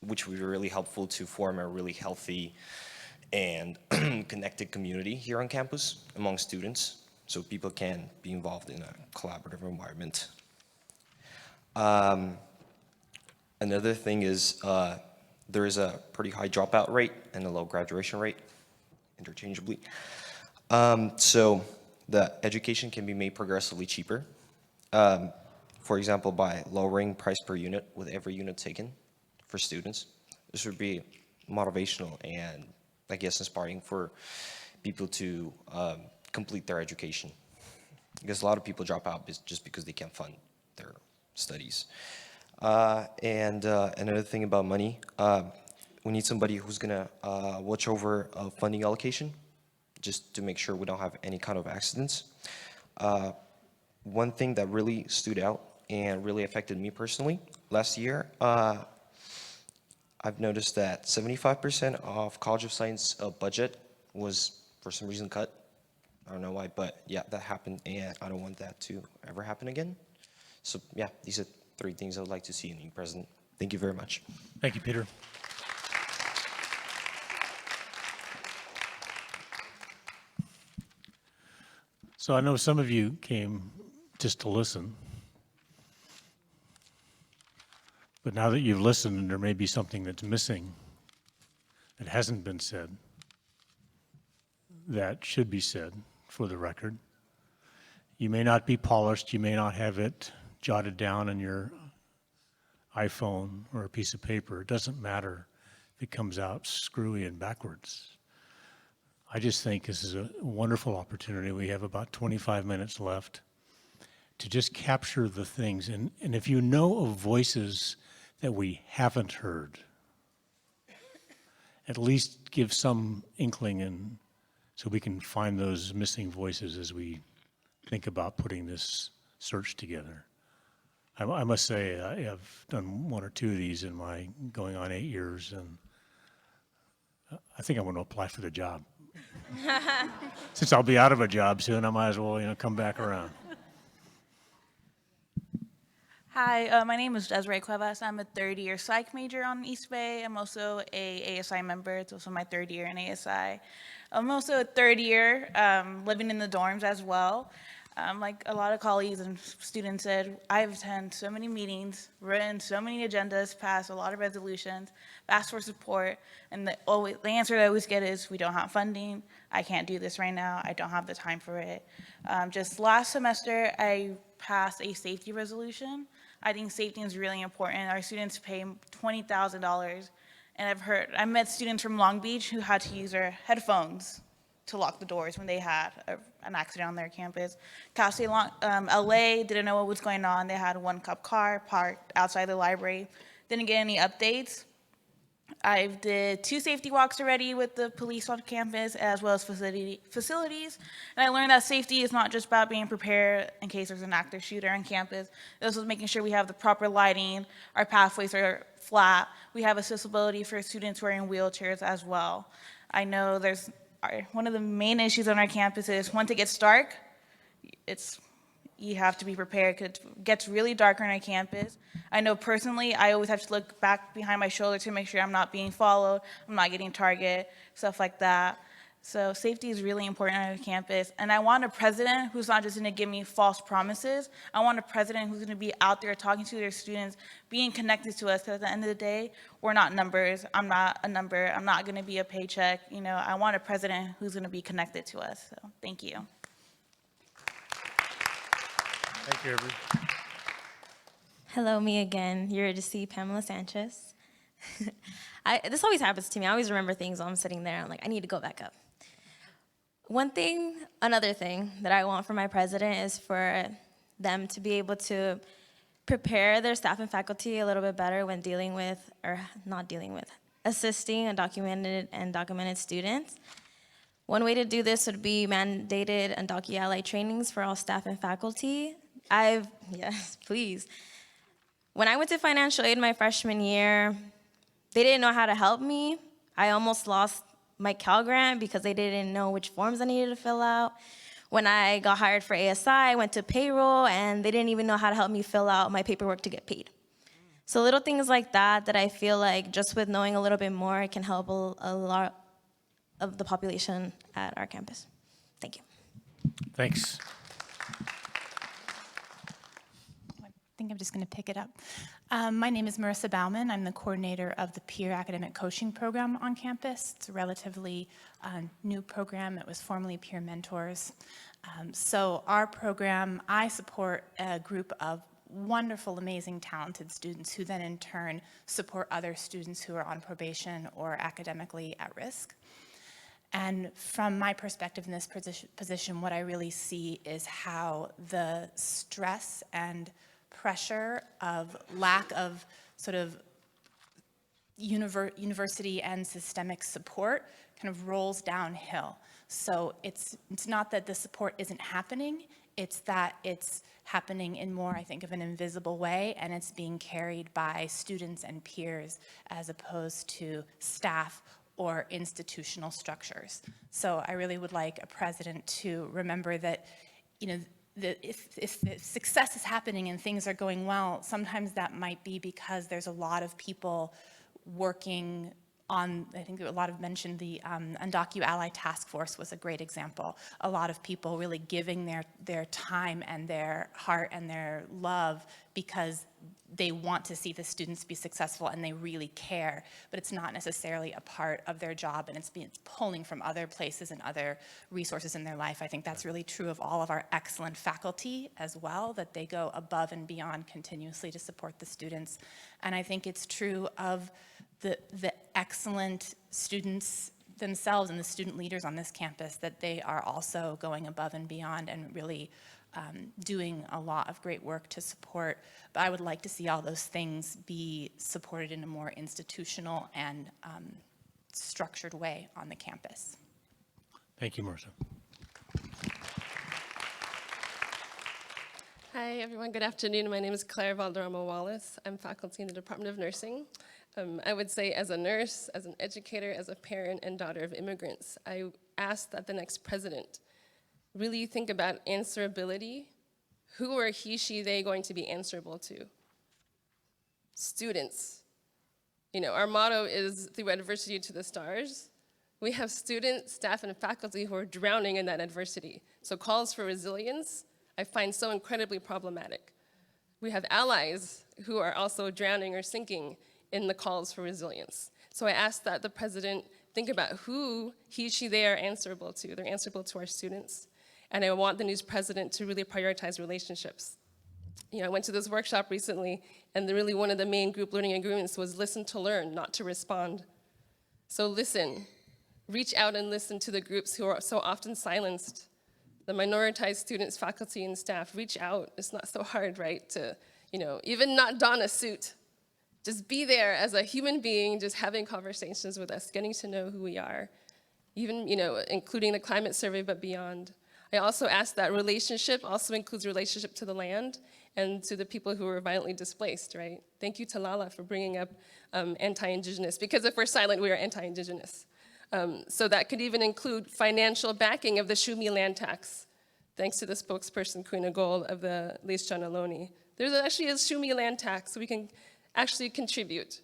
which would be really helpful to form a really healthy and connected community here on campus among students, so people can be involved in a collaborative environment. Another thing is there is a pretty high dropout rate and a low graduation rate, interchangeably. So the education can be made progressively cheaper. For example, by lowering price per unit with every unit taken for students. This would be motivational and, I guess, inspiring for people to complete their education. Because a lot of people drop out just because they can't fund their studies. Another thing about money, we need somebody who's gonna watch over funding allocation, just to make sure we don't have any kind of accidents. One thing that really stood out and really affected me personally last year, I've noticed that 75% of College of Science budget was for some reason cut. I don't know why, but yeah, that happened, and I don't want that to ever happen again. So yeah, these are 3 things I would like to see in the new president. Thank you very much. Thank you, Peter. So I know some of you came just to listen. But now that you've listened, there may be something that's missing that hasn't been said, that should be said for the record. You may not be polished, you may not have it jotted down on your iPhone or a piece of paper. It doesn't matter if it comes out screwy and backwards. I just think this is a wonderful opportunity. We have about 25 minutes left to just capture the things. And if you know of voices that we haven't heard, at least give some inkling in so we can find those missing voices as we think about putting this search together. I must say, I have done 1 or 2 of these in my going on 8 years, and I think I want to apply for the job. Since I'll be out of a job soon, I might as well, come back around. Hi, my name is Desiree Cuevas. I'm a 3rd-year psych major on East Bay. I'm also a ASI member. It's also my 3rd year in ASI. I'm also a 3rd year living in the dorms as well. Like a lot of colleagues and students said, I've attended so many meetings, written so many agendas, passed a lot of resolutions, asked for support, and the answer I always get is, we don't have funding, I can't do this right now, I don't have the time for it. Just last semester, I passed a safety resolution. I think safety is really important. Our students pay $20,000, and I met students from Long Beach who had to use their headphones to lock the doors when they had an accident on their campus. Cal State LA didn't know what was going on. They had 1 cop car parked outside the library. Didn't get any updates. I did 2 safety walks already with the police on campus, as well as facilities. And I learned that safety is not just about being prepared in case there's an active shooter on campus. This was making sure we have the proper lighting, our pathways are flat, we have accessibility for students who are in wheelchairs as well. I know one of the main issues on our campus is once it gets dark, you have to be prepared because it gets really dark on our campus. I know personally, I always have to look back behind my shoulder to make sure I'm not being followed, I'm not getting targeted, stuff like that. So safety is really important on our campus. And I want a president who's not just gonna give me false promises. I want a president who's gonna be out there talking to their students, being connected to us, because at the end of the day, we're not numbers. I'm not a number, I'm not gonna be a paycheck. I want a president who's gonna be connected to us, so thank you. Thank you, Avery. Hello, me again, Eurydice Pamela Sanchez. This always happens to me. I always remember things while I'm sitting there. I'm like, I need to go back up. Another thing that I want for my president is for them to be able to prepare their staff and faculty a little bit better when assisting undocumented students. One way to do this would be mandated undocumented trainings for all staff and faculty. Yes, please. When I went to financial aid my freshman year, they didn't know how to help me. I almost lost my Cal Grant because they didn't know which forms I needed to fill out. When I got hired for ASI, I went to payroll and they didn't even know how to help me fill out my paperwork to get paid. So little things like that I feel like just with knowing a little bit more, it can help a lot of the population at our campus. Thank you. Thanks. I think I'm just going to pick it up. My name is Marissa Bauman. I'm the coordinator of the Peer Academic Coaching Program on campus. It's a relatively new program. It was formerly Peer Mentors. So our program, I support a group of wonderful, amazing, talented students who then in turn support other students who are on probation or academically at risk. And from my perspective in this position, what I really see is how the stress and pressure of lack of sort of university and systemic support kind of rolls downhill. So it's not that the support isn't happening, it's that it's happening in more, I think, of an invisible way, and it's being carried by students and peers as opposed to staff or institutional structures. So I really would like a president to remember that, if success is happening and things are going well, sometimes that might be because there's a lot of people working on, I think a lot of mentioned the Undocu Ally Task Force was a great example. A lot of people really giving their time and their heart and their love because they want to see the students be successful and they really care, but it's not necessarily a part of their job and it's pulling from other places and other resources in their life. I think that's really true of all of our excellent faculty as well, that they go above and beyond continuously to support the students. And I think it's true of the excellent students themselves and the student leaders on this campus, that they are also going above and beyond and really doing a lot of great work to support. But I would like to see all those things be supported in a more institutional and structured way on the campus. Thank you, Marissa. Hi, everyone. Good afternoon. My name is Claire Valderrama Wallace. I'm faculty in the Department of Nursing. I would say as a nurse, as an educator, as a parent and daughter of immigrants, I ask that the next president really think about answerability. Who are he, she, they going to be answerable to? Students. Our motto is through adversity to the stars. We have students, staff, and faculty who are drowning in that adversity. So calls for resilience, I find so incredibly problematic. We have allies who are also drowning or sinking in the calls for resilience. So I ask that the president think about who he, she, they are answerable to. They're answerable to our students. And I want the new president to really prioritize relationships. I went to this workshop recently, and really one of the main group learning agreements was listen to learn, not to respond. So listen, reach out and listen to the groups who are so often silenced. The minoritized students, faculty, and staff, reach out. It's not so hard, right, to, even not don a suit. Just be there as a human being, just having conversations with us, getting to know who we are, even, including the climate survey, but beyond. I also ask that relationship also includes relationship to the land and to the people who are violently displaced, right? Thank you to Lala for bringing up anti-Indigenous, because if we're silent, we are anti-Indigenous. So that could even include financial backing of the Shumi land tax, thanks to the spokesperson, Queen Gold of the Lease John Aloni. There's actually a Shumi land tax, so we can actually contribute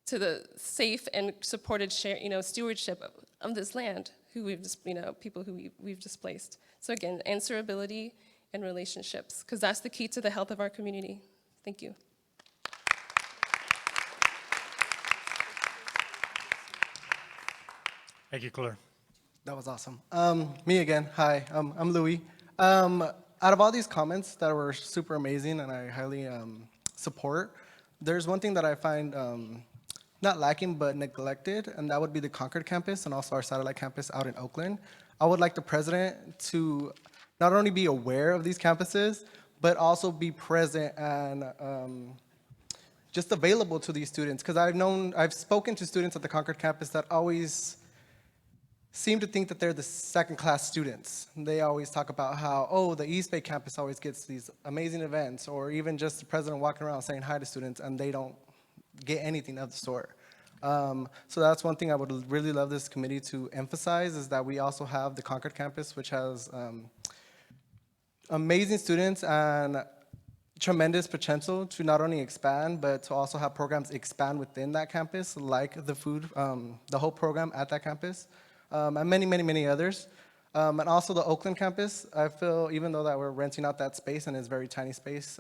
to the safe and supported stewardship of this land, who we've people who we've displaced. So again, answerability and relationships, because that's the key to the health of our community. Thank you. Thank you, Claire. That was awesome. Me again. Hi, I'm Louis. Out of all these comments that were super amazing and I highly support, there's one thing that I find not lacking but neglected, and that would be the Concord campus and also our satellite campus out in Oakland. I would like the president to not only be aware of these campuses, but also be present and just available to these students. Because I've spoken to students at the Concord campus that always seem to think that they're the second-class students. They always talk about how, oh, the East Bay campus always gets these amazing events, or even just the president walking around saying hi to students, and they don't get anything of the sort. So that's one thing I would really love this committee to emphasize, is that we also have the Concord campus, which has amazing students and tremendous potential to not only expand, but to also have programs expand within that campus, like the food, the whole program at that campus. And many, many, many others. And also the Oakland campus, I feel, even though that we're renting out that space and it's a very tiny space,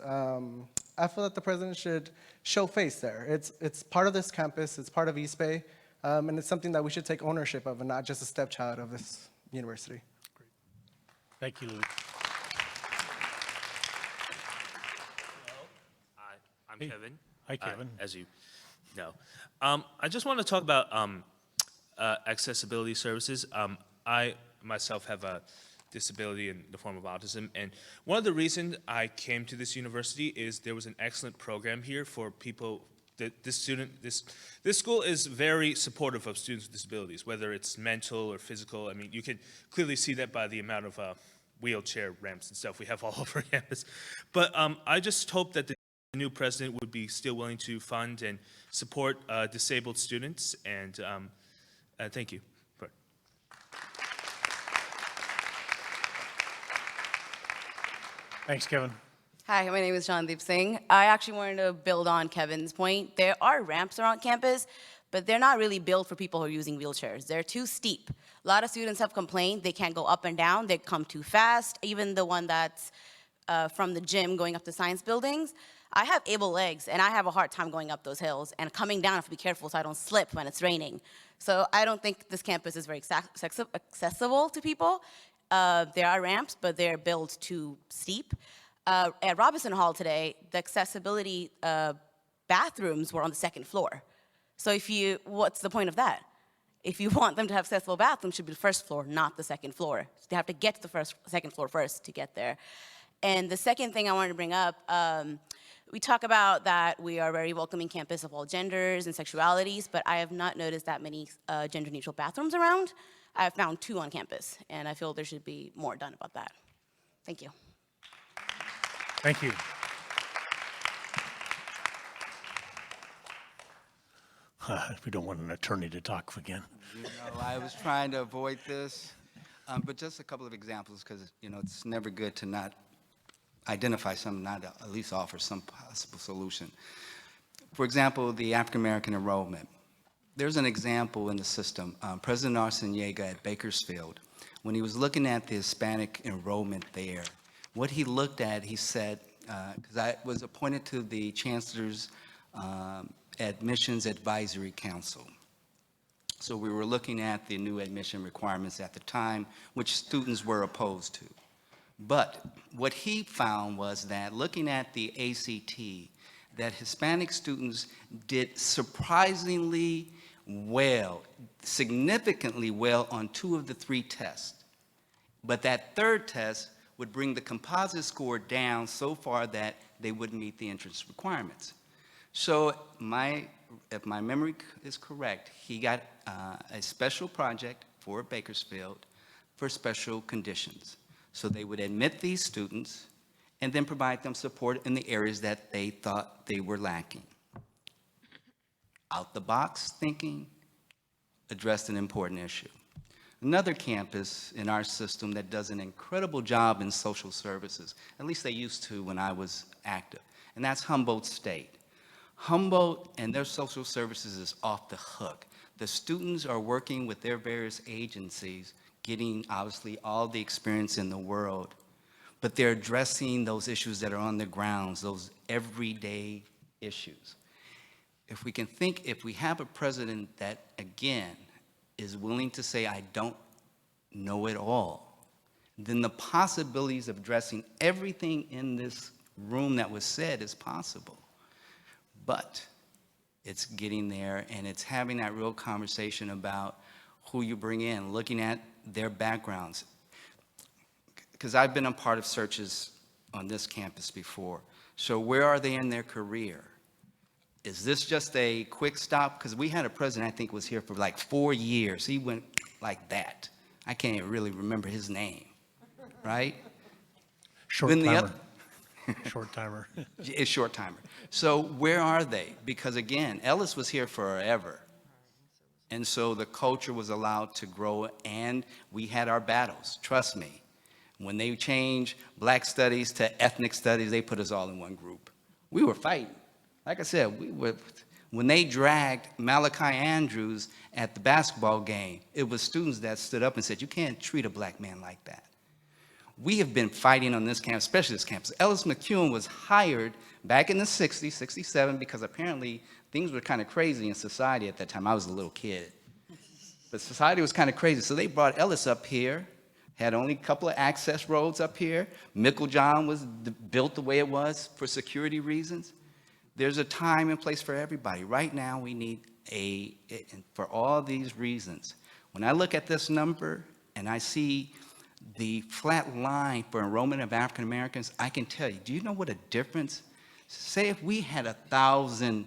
I feel that the president should show face there. It's part of this campus, it's part of East Bay, and it's something that we should take ownership of and not just a stepchild of this university. Thank you, Louis. I'm Kevin. Hi, Kevin. As you know. I just want to talk about accessibility services. I myself have a disability in the form of autism, and one of the reasons I came to this university is there was an excellent program here for people. This school is very supportive of students with disabilities, whether it's mental or physical. I mean, you can clearly see that by the amount of wheelchair ramps and stuff we have all over campus. But I just hope that the new president would be still willing to fund and support disabled students, and thank you. Thanks, Kevin. Hi, my name is Shandeep Singh. I actually wanted to build on Kevin's point. There are ramps around campus, but they're not really built for people who are using wheelchairs. They're too steep. A lot of students have complained they can't go up and down. They come too fast. Even the one that's from the gym going up to science buildings. I have able legs, and I have a hard time going up those hills. And coming down, I have to be careful so I don't slip when it's raining. So I don't think this campus is very accessible to people. There are ramps, but they're built too steep. At Robinson Hall today, the accessibility bathrooms were on the second floor. So what's the point of that? If you want them to have accessible bathrooms, it should be the first floor, not the second floor. So they have to get to the second floor first to get there. And the second thing I wanted to bring up, we talk about that we are a very welcoming campus of all genders and sexualities, but I have not noticed that many gender-neutral bathrooms around. I've found 2 on campus, and I feel there should be more done about that. Thank you. Thank you. We don't want an attorney to talk again. You know, I was trying to avoid this, but just a couple of examples, because it's never good to not identify some, not at least offer some possible solution. For example, the African American enrollment. There's an example in the system. President Arciniega at Bakersfield, when he was looking at the Hispanic enrollment there, what he looked at, he said, because I was appointed to the Chancellor's Admissions Advisory Council. So we were looking at the new admission requirements at the time, which students were opposed to. But what he found was that looking at the ACT, that Hispanic students did surprisingly well, significantly well on 2 of the 3 tests. But that 3rd test would bring the composite score down so far that they wouldn't meet the entrance requirements. So if my memory is correct, he got a special project for Bakersfield for special conditions. So they would admit these students and then provide them support in the areas that they thought they were lacking. Out the box thinking, addressed an important issue. Another campus in our system that does an incredible job in social services, at least they used to when I was active, and that's Humboldt State. Humboldt and their social services is off the hook. The students are working with their various agencies, getting obviously all the experience in the world, but they're addressing those issues that are on the grounds, those everyday issues. If we have a president that, again, is willing to say, I don't know it all, then the possibilities of addressing everything in this room that was said is possible. But it's getting there, and it's having that real conversation about who you bring in, looking at their backgrounds. Because I've been a part of searches on this campus before. So where are they in their career? Is this just a quick stop? Because we had a president, I think, was here for like 4 years. He went like that. I can't really remember his name, right? Short Then the timer. other- Short timer. It's short timer. So where are they? Because again, Ellis was here forever. And so the culture was allowed to grow, and we had our battles. Trust me. When they changed black studies to ethnic studies, they put us all in one group. We were fighting. Like I said, when they dragged Malachi Andrews at the basketball game, it was students that stood up and said, you can't treat a black man like that. We have been fighting on this campus, especially this campus. Ellis McEwen was hired back in the 60s, 67, because apparently things were kind of crazy in society at that time. I was a little kid. But society was kind of crazy. So they brought Ellis up here, had only a couple of access roads up here. Micklejohn was built the way it was for security reasons. There's a time and place for everybody. Right now, we need for all these reasons. When I look at this number and I see the flat line for enrollment of African Americans, I can tell you, do you know what a difference? Say if we had 1,000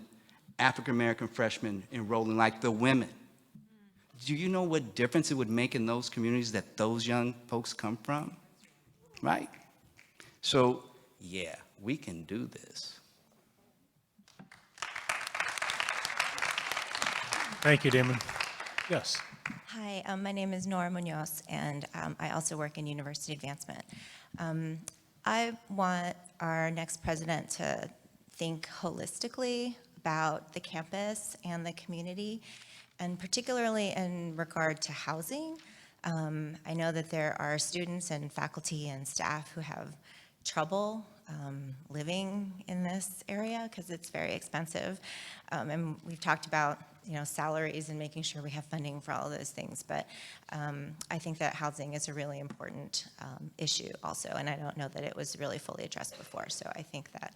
African American freshmen enrolling like the women, do you know what difference it would make in those communities that those young folks come from? Right? So, yeah, we can do this. Thank you, Damon. Yes. Hi, my name is Nora Munoz, and I also work in university advancement. I want our next president to think holistically about the campus and the community, and particularly in regard to housing. I know that there are students and faculty and staff who have trouble living in this area because it's very expensive. And we've talked about salaries and making sure we have funding for all of those things. But I think that housing is a really important issue also, and I don't know that it was really fully addressed before. So I think that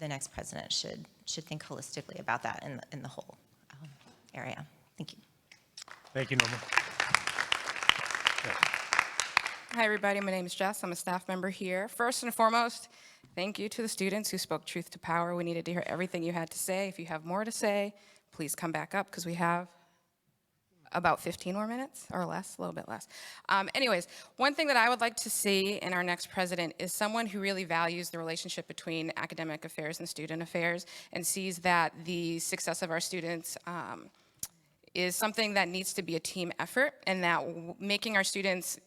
the next president should think holistically about that in the whole area. Thank you. Thank you, Norma. Hi, everybody. My name is Jess. I'm a staff member here. First and foremost, thank you to the students who spoke truth to power. We needed to hear everything you had to say. If you have more to say, please come back up because we have about 15 more minutes or less, a little bit less. Anyways, one thing that I would like to see in our next president is someone who really values the relationship between academic affairs and student affairs and sees that the success of our students is something that needs to be a team effort, and that making our students,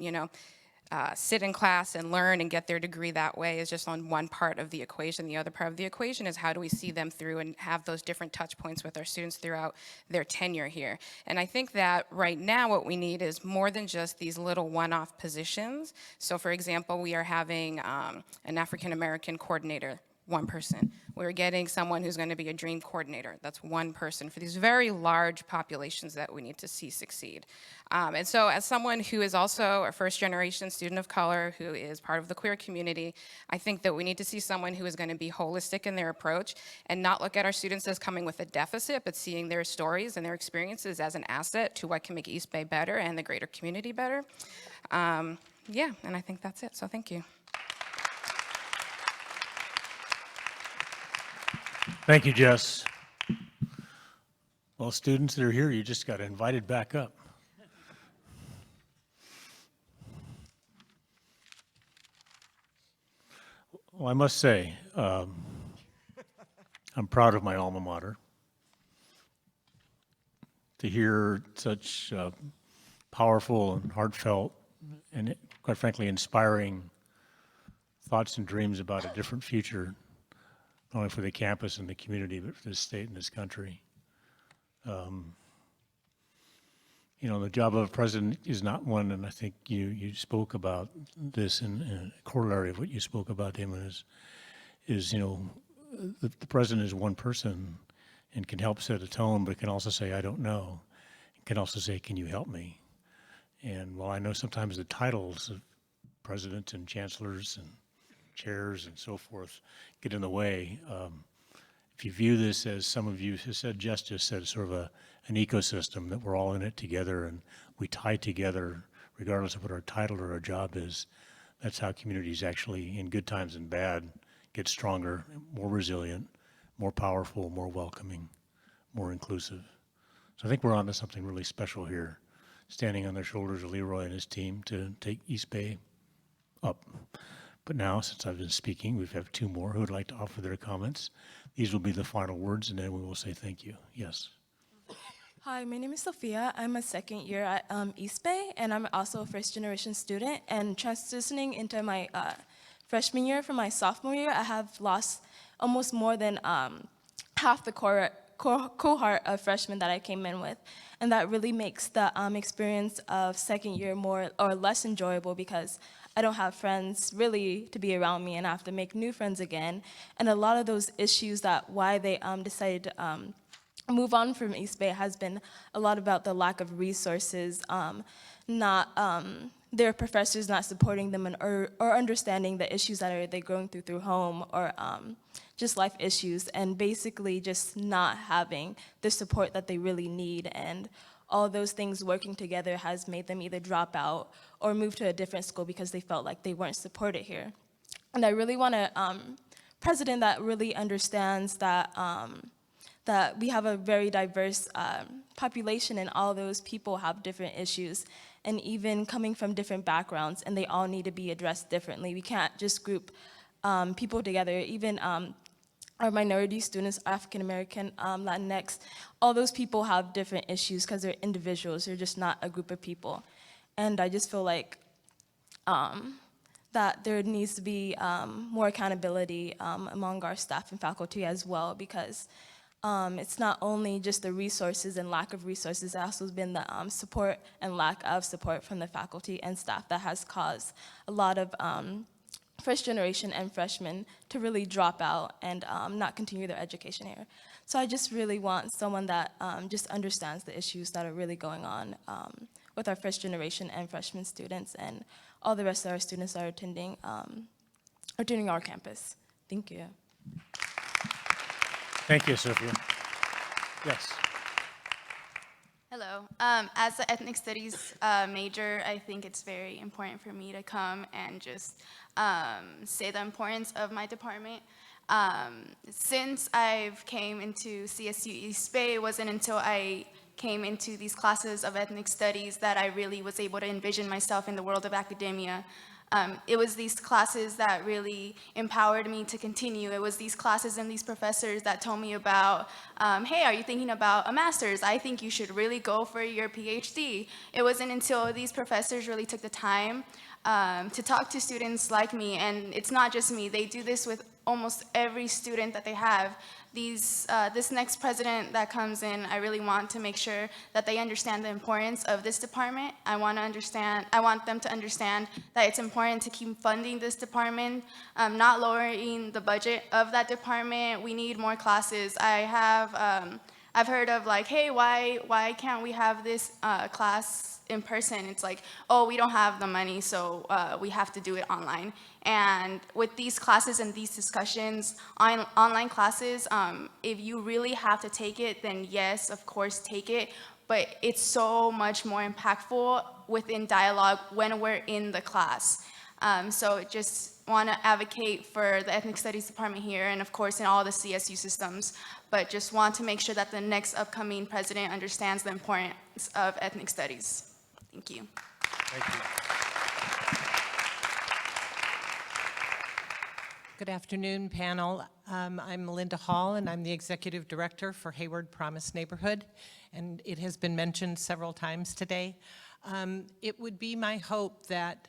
sit in class and learn and get their degree that way is just on one part of the equation. The other part of the equation is how do we see them through and have those different touch points with our students throughout their tenure here. And I think that right now what we need is more than just these little one-off positions. So for example, we are having an African American coordinator, one person. We're getting someone who's going to be a dream coordinator. That's one person for these very large populations that we need to see succeed. And so as someone who is also a first-generation student of color, who is part of the queer community, I think that we need to see someone who is going to be holistic in their approach and not look at our students as coming with a deficit, but seeing their stories and their experiences as an asset to what can make East Bay better and the greater community better. Yeah, and I think that's it, so thank you. Thank you, Jess. Well, students that are here, you just got invited back up. Well, I must say, I'm proud of my alma mater. to hear such powerful and heartfelt and, quite frankly, inspiring thoughts and dreams about a different future, not only for the campus and the community, but for the state and this country. You know, the job of a president is not one, and I think you spoke about this in a corollary of what you spoke about, Damon, is you know, the president is one person and can help set a tone, but can also say, I don't know. And can also say, can you help me? And while I know sometimes the titles of presidents and chancellors and chairs and so forth get in the way, if you view this as some of you have said, Justice said, sort of an ecosystem, that we're all in it together and we tie together regardless of what our title or our job is, that's how communities actually, in good times and bad, get stronger, more resilient, more powerful, more welcoming, more inclusive. So I think we're onto something really special here, standing on the shoulders of Leroy and his team to take East Bay up. But now, since I've been speaking, we have two more who would like to offer their comments. These will be the final words, and then we will say thank you. Yes. Hi, my name is Sophia. I'm a second year at East Bay, and I'm also a first-generation student. And transitioning into my freshman year from my sophomore year, I have lost almost more than half the cohort of freshmen that I came in with. And that really makes the experience of second year more or less enjoyable because I don't have friends really to be around me and I have to make new friends again. And a lot of those issues that why they decided to move on from East Bay has been a lot about the lack of resources, their professors not supporting them or understanding the issues that they're going through home or just life issues, and basically just not having the support that they really need. And all those things working together has made them either drop out or move to a different school because they felt like they weren't supported here. And I really want a president that really understands that that we have a very diverse population and all those people have different issues and even coming from different backgrounds, and they all need to be addressed differently. We can't just group people together, even our minority students, African American, Latinx, all those people have different issues because they're individuals, they're just not a group of people. And I just feel like that there needs to be more accountability among our staff and faculty as well, because it's not only just the resources and lack of resources, it also has been the support and lack of support from the faculty and staff that has caused a lot of first generation and freshmen to really drop out and not continue their education here. So I just really want someone that just understands the issues that are really going on with our first generation and freshman students and all the rest of our students that are attending our campus. Thank you. Thank you, Sophia. Yes. Hello. As an ethnic studies major, I think it's very important for me to come and just say the importance of my department. Since I've came into CSU East Bay, it wasn't until I came into these classes of ethnic studies that I really was able to envision myself in the world of academia. It was these classes that really empowered me to continue. It was these classes and these professors that told me about, hey, are you thinking about a master's? I think you should really go for your PhD. It wasn't until these professors really took the time to talk to students like me, and it's not just me, they do this with almost every student that they have. This next president that comes in, I really want to make sure that they understand the importance of this department. I want them to understand that it's important to keep funding this department, not lowering the budget of that department. We need more classes. I've heard of like, hey, why can't we have this class in person? It's like, oh, we don't have the money, so we have to do it online. And with these classes and these discussions, online classes, if you really have to take it, then yes, of course, take it. But it's so much more impactful within dialogue when we're in the class. So just want to advocate for the Ethnic Studies Department here and of course in all the CSU systems, but just want to make sure that the next upcoming president understands the importance of ethnic studies. Thank you. Thank you. Good afternoon, panel. I'm Melinda Hall, and I'm the Executive Director for Hayward Promise Neighborhood, and it has been mentioned several times today. It would be my hope that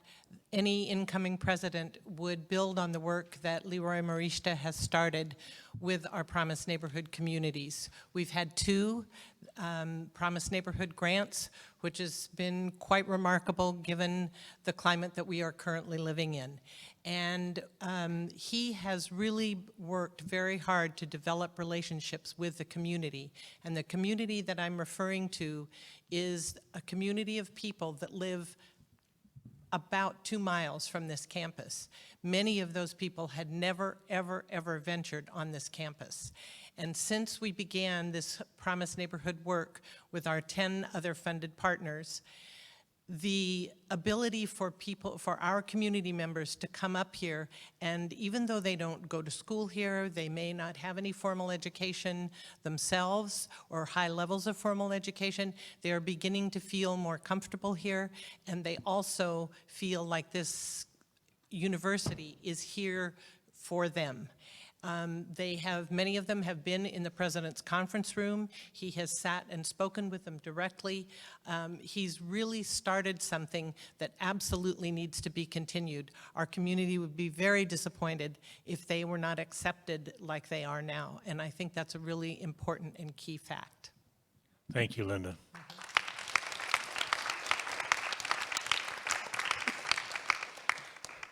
any incoming president would build on the work that Leroy Marishta has started with our Promise Neighborhood communities. We've had two Promise Neighborhood grants, which has been quite remarkable given the climate that we are currently living in. And he has really worked very hard to develop relationships with the community. And the community that I'm referring to is a community of people that live about 2 miles from this campus. Many of those people had never, ever, ever ventured on this campus. And since we began this Promise Neighborhood work with our 10 other funded partners, the ability for people, for our community members to come up here, and even though they don't go to school here, they may not have any formal education themselves or high levels of formal education, they are beginning to feel more comfortable here, and they also feel like this university is here for them. Many of them have been in the president's conference room. He has sat and spoken with them directly. He's really started something that absolutely needs to be continued. Our community would be very disappointed if they were not accepted like they are now. And I think that's a really important and key fact. Thank you, Linda.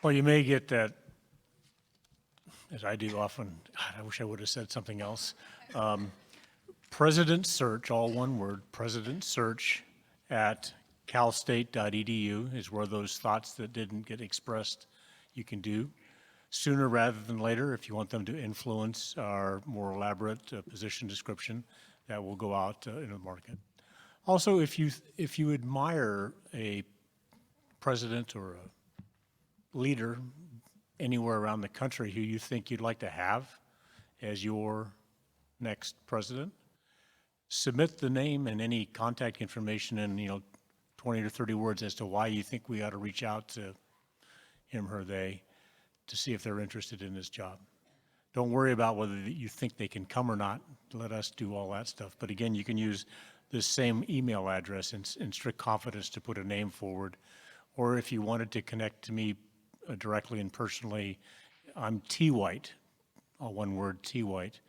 Well, you may get that, as I do often. God, I wish I would have said something else. President search, all one word, president search at calstate.edu is where those thoughts that didn't get expressed you can do. Sooner rather than later, if you want them to influence our more elaborate position description, that will go out in the market. Also, if you admire a president or a leader anywhere around the country who you think you'd like to have as your next president, submit the name and any contact information in 20 to 30 words as to why you think we ought to reach out to him or they to see if they're interested in this job. Don't worry about whether you think they can come or not. Let us do all that stuff. But again, you can use this same email address in strict confidence to put a name forward. Or if you wanted to connect to me directly and personally, I'm T-White, all one word, T-White,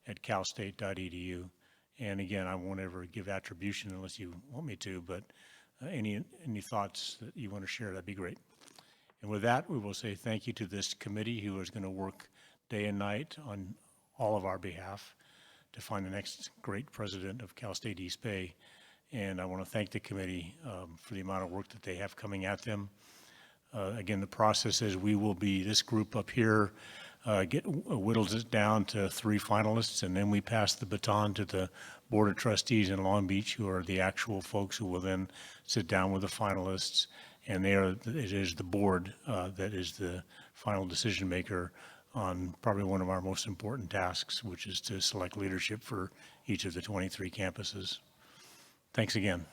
at calstate.edu. And again, I won't ever give attribution unless you want me to, but any thoughts that you want to share, that'd be great. And with that, we will say thank you to this committee who is going to work day and night on all of our behalf to find the next great president of Cal State East Bay. And I want to thank the committee for the amount of work that they have coming at them. Again, the process is we will be, this group up here whittles it down to 3 finalists, and then we pass the baton to the Board of Trustees in Long Beach, who are the actual folks who will then sit down with the finalists, and it is the board that is the final decision maker on probably one of our most important tasks, which is to select leadership for each of the 23 campuses. Thanks again.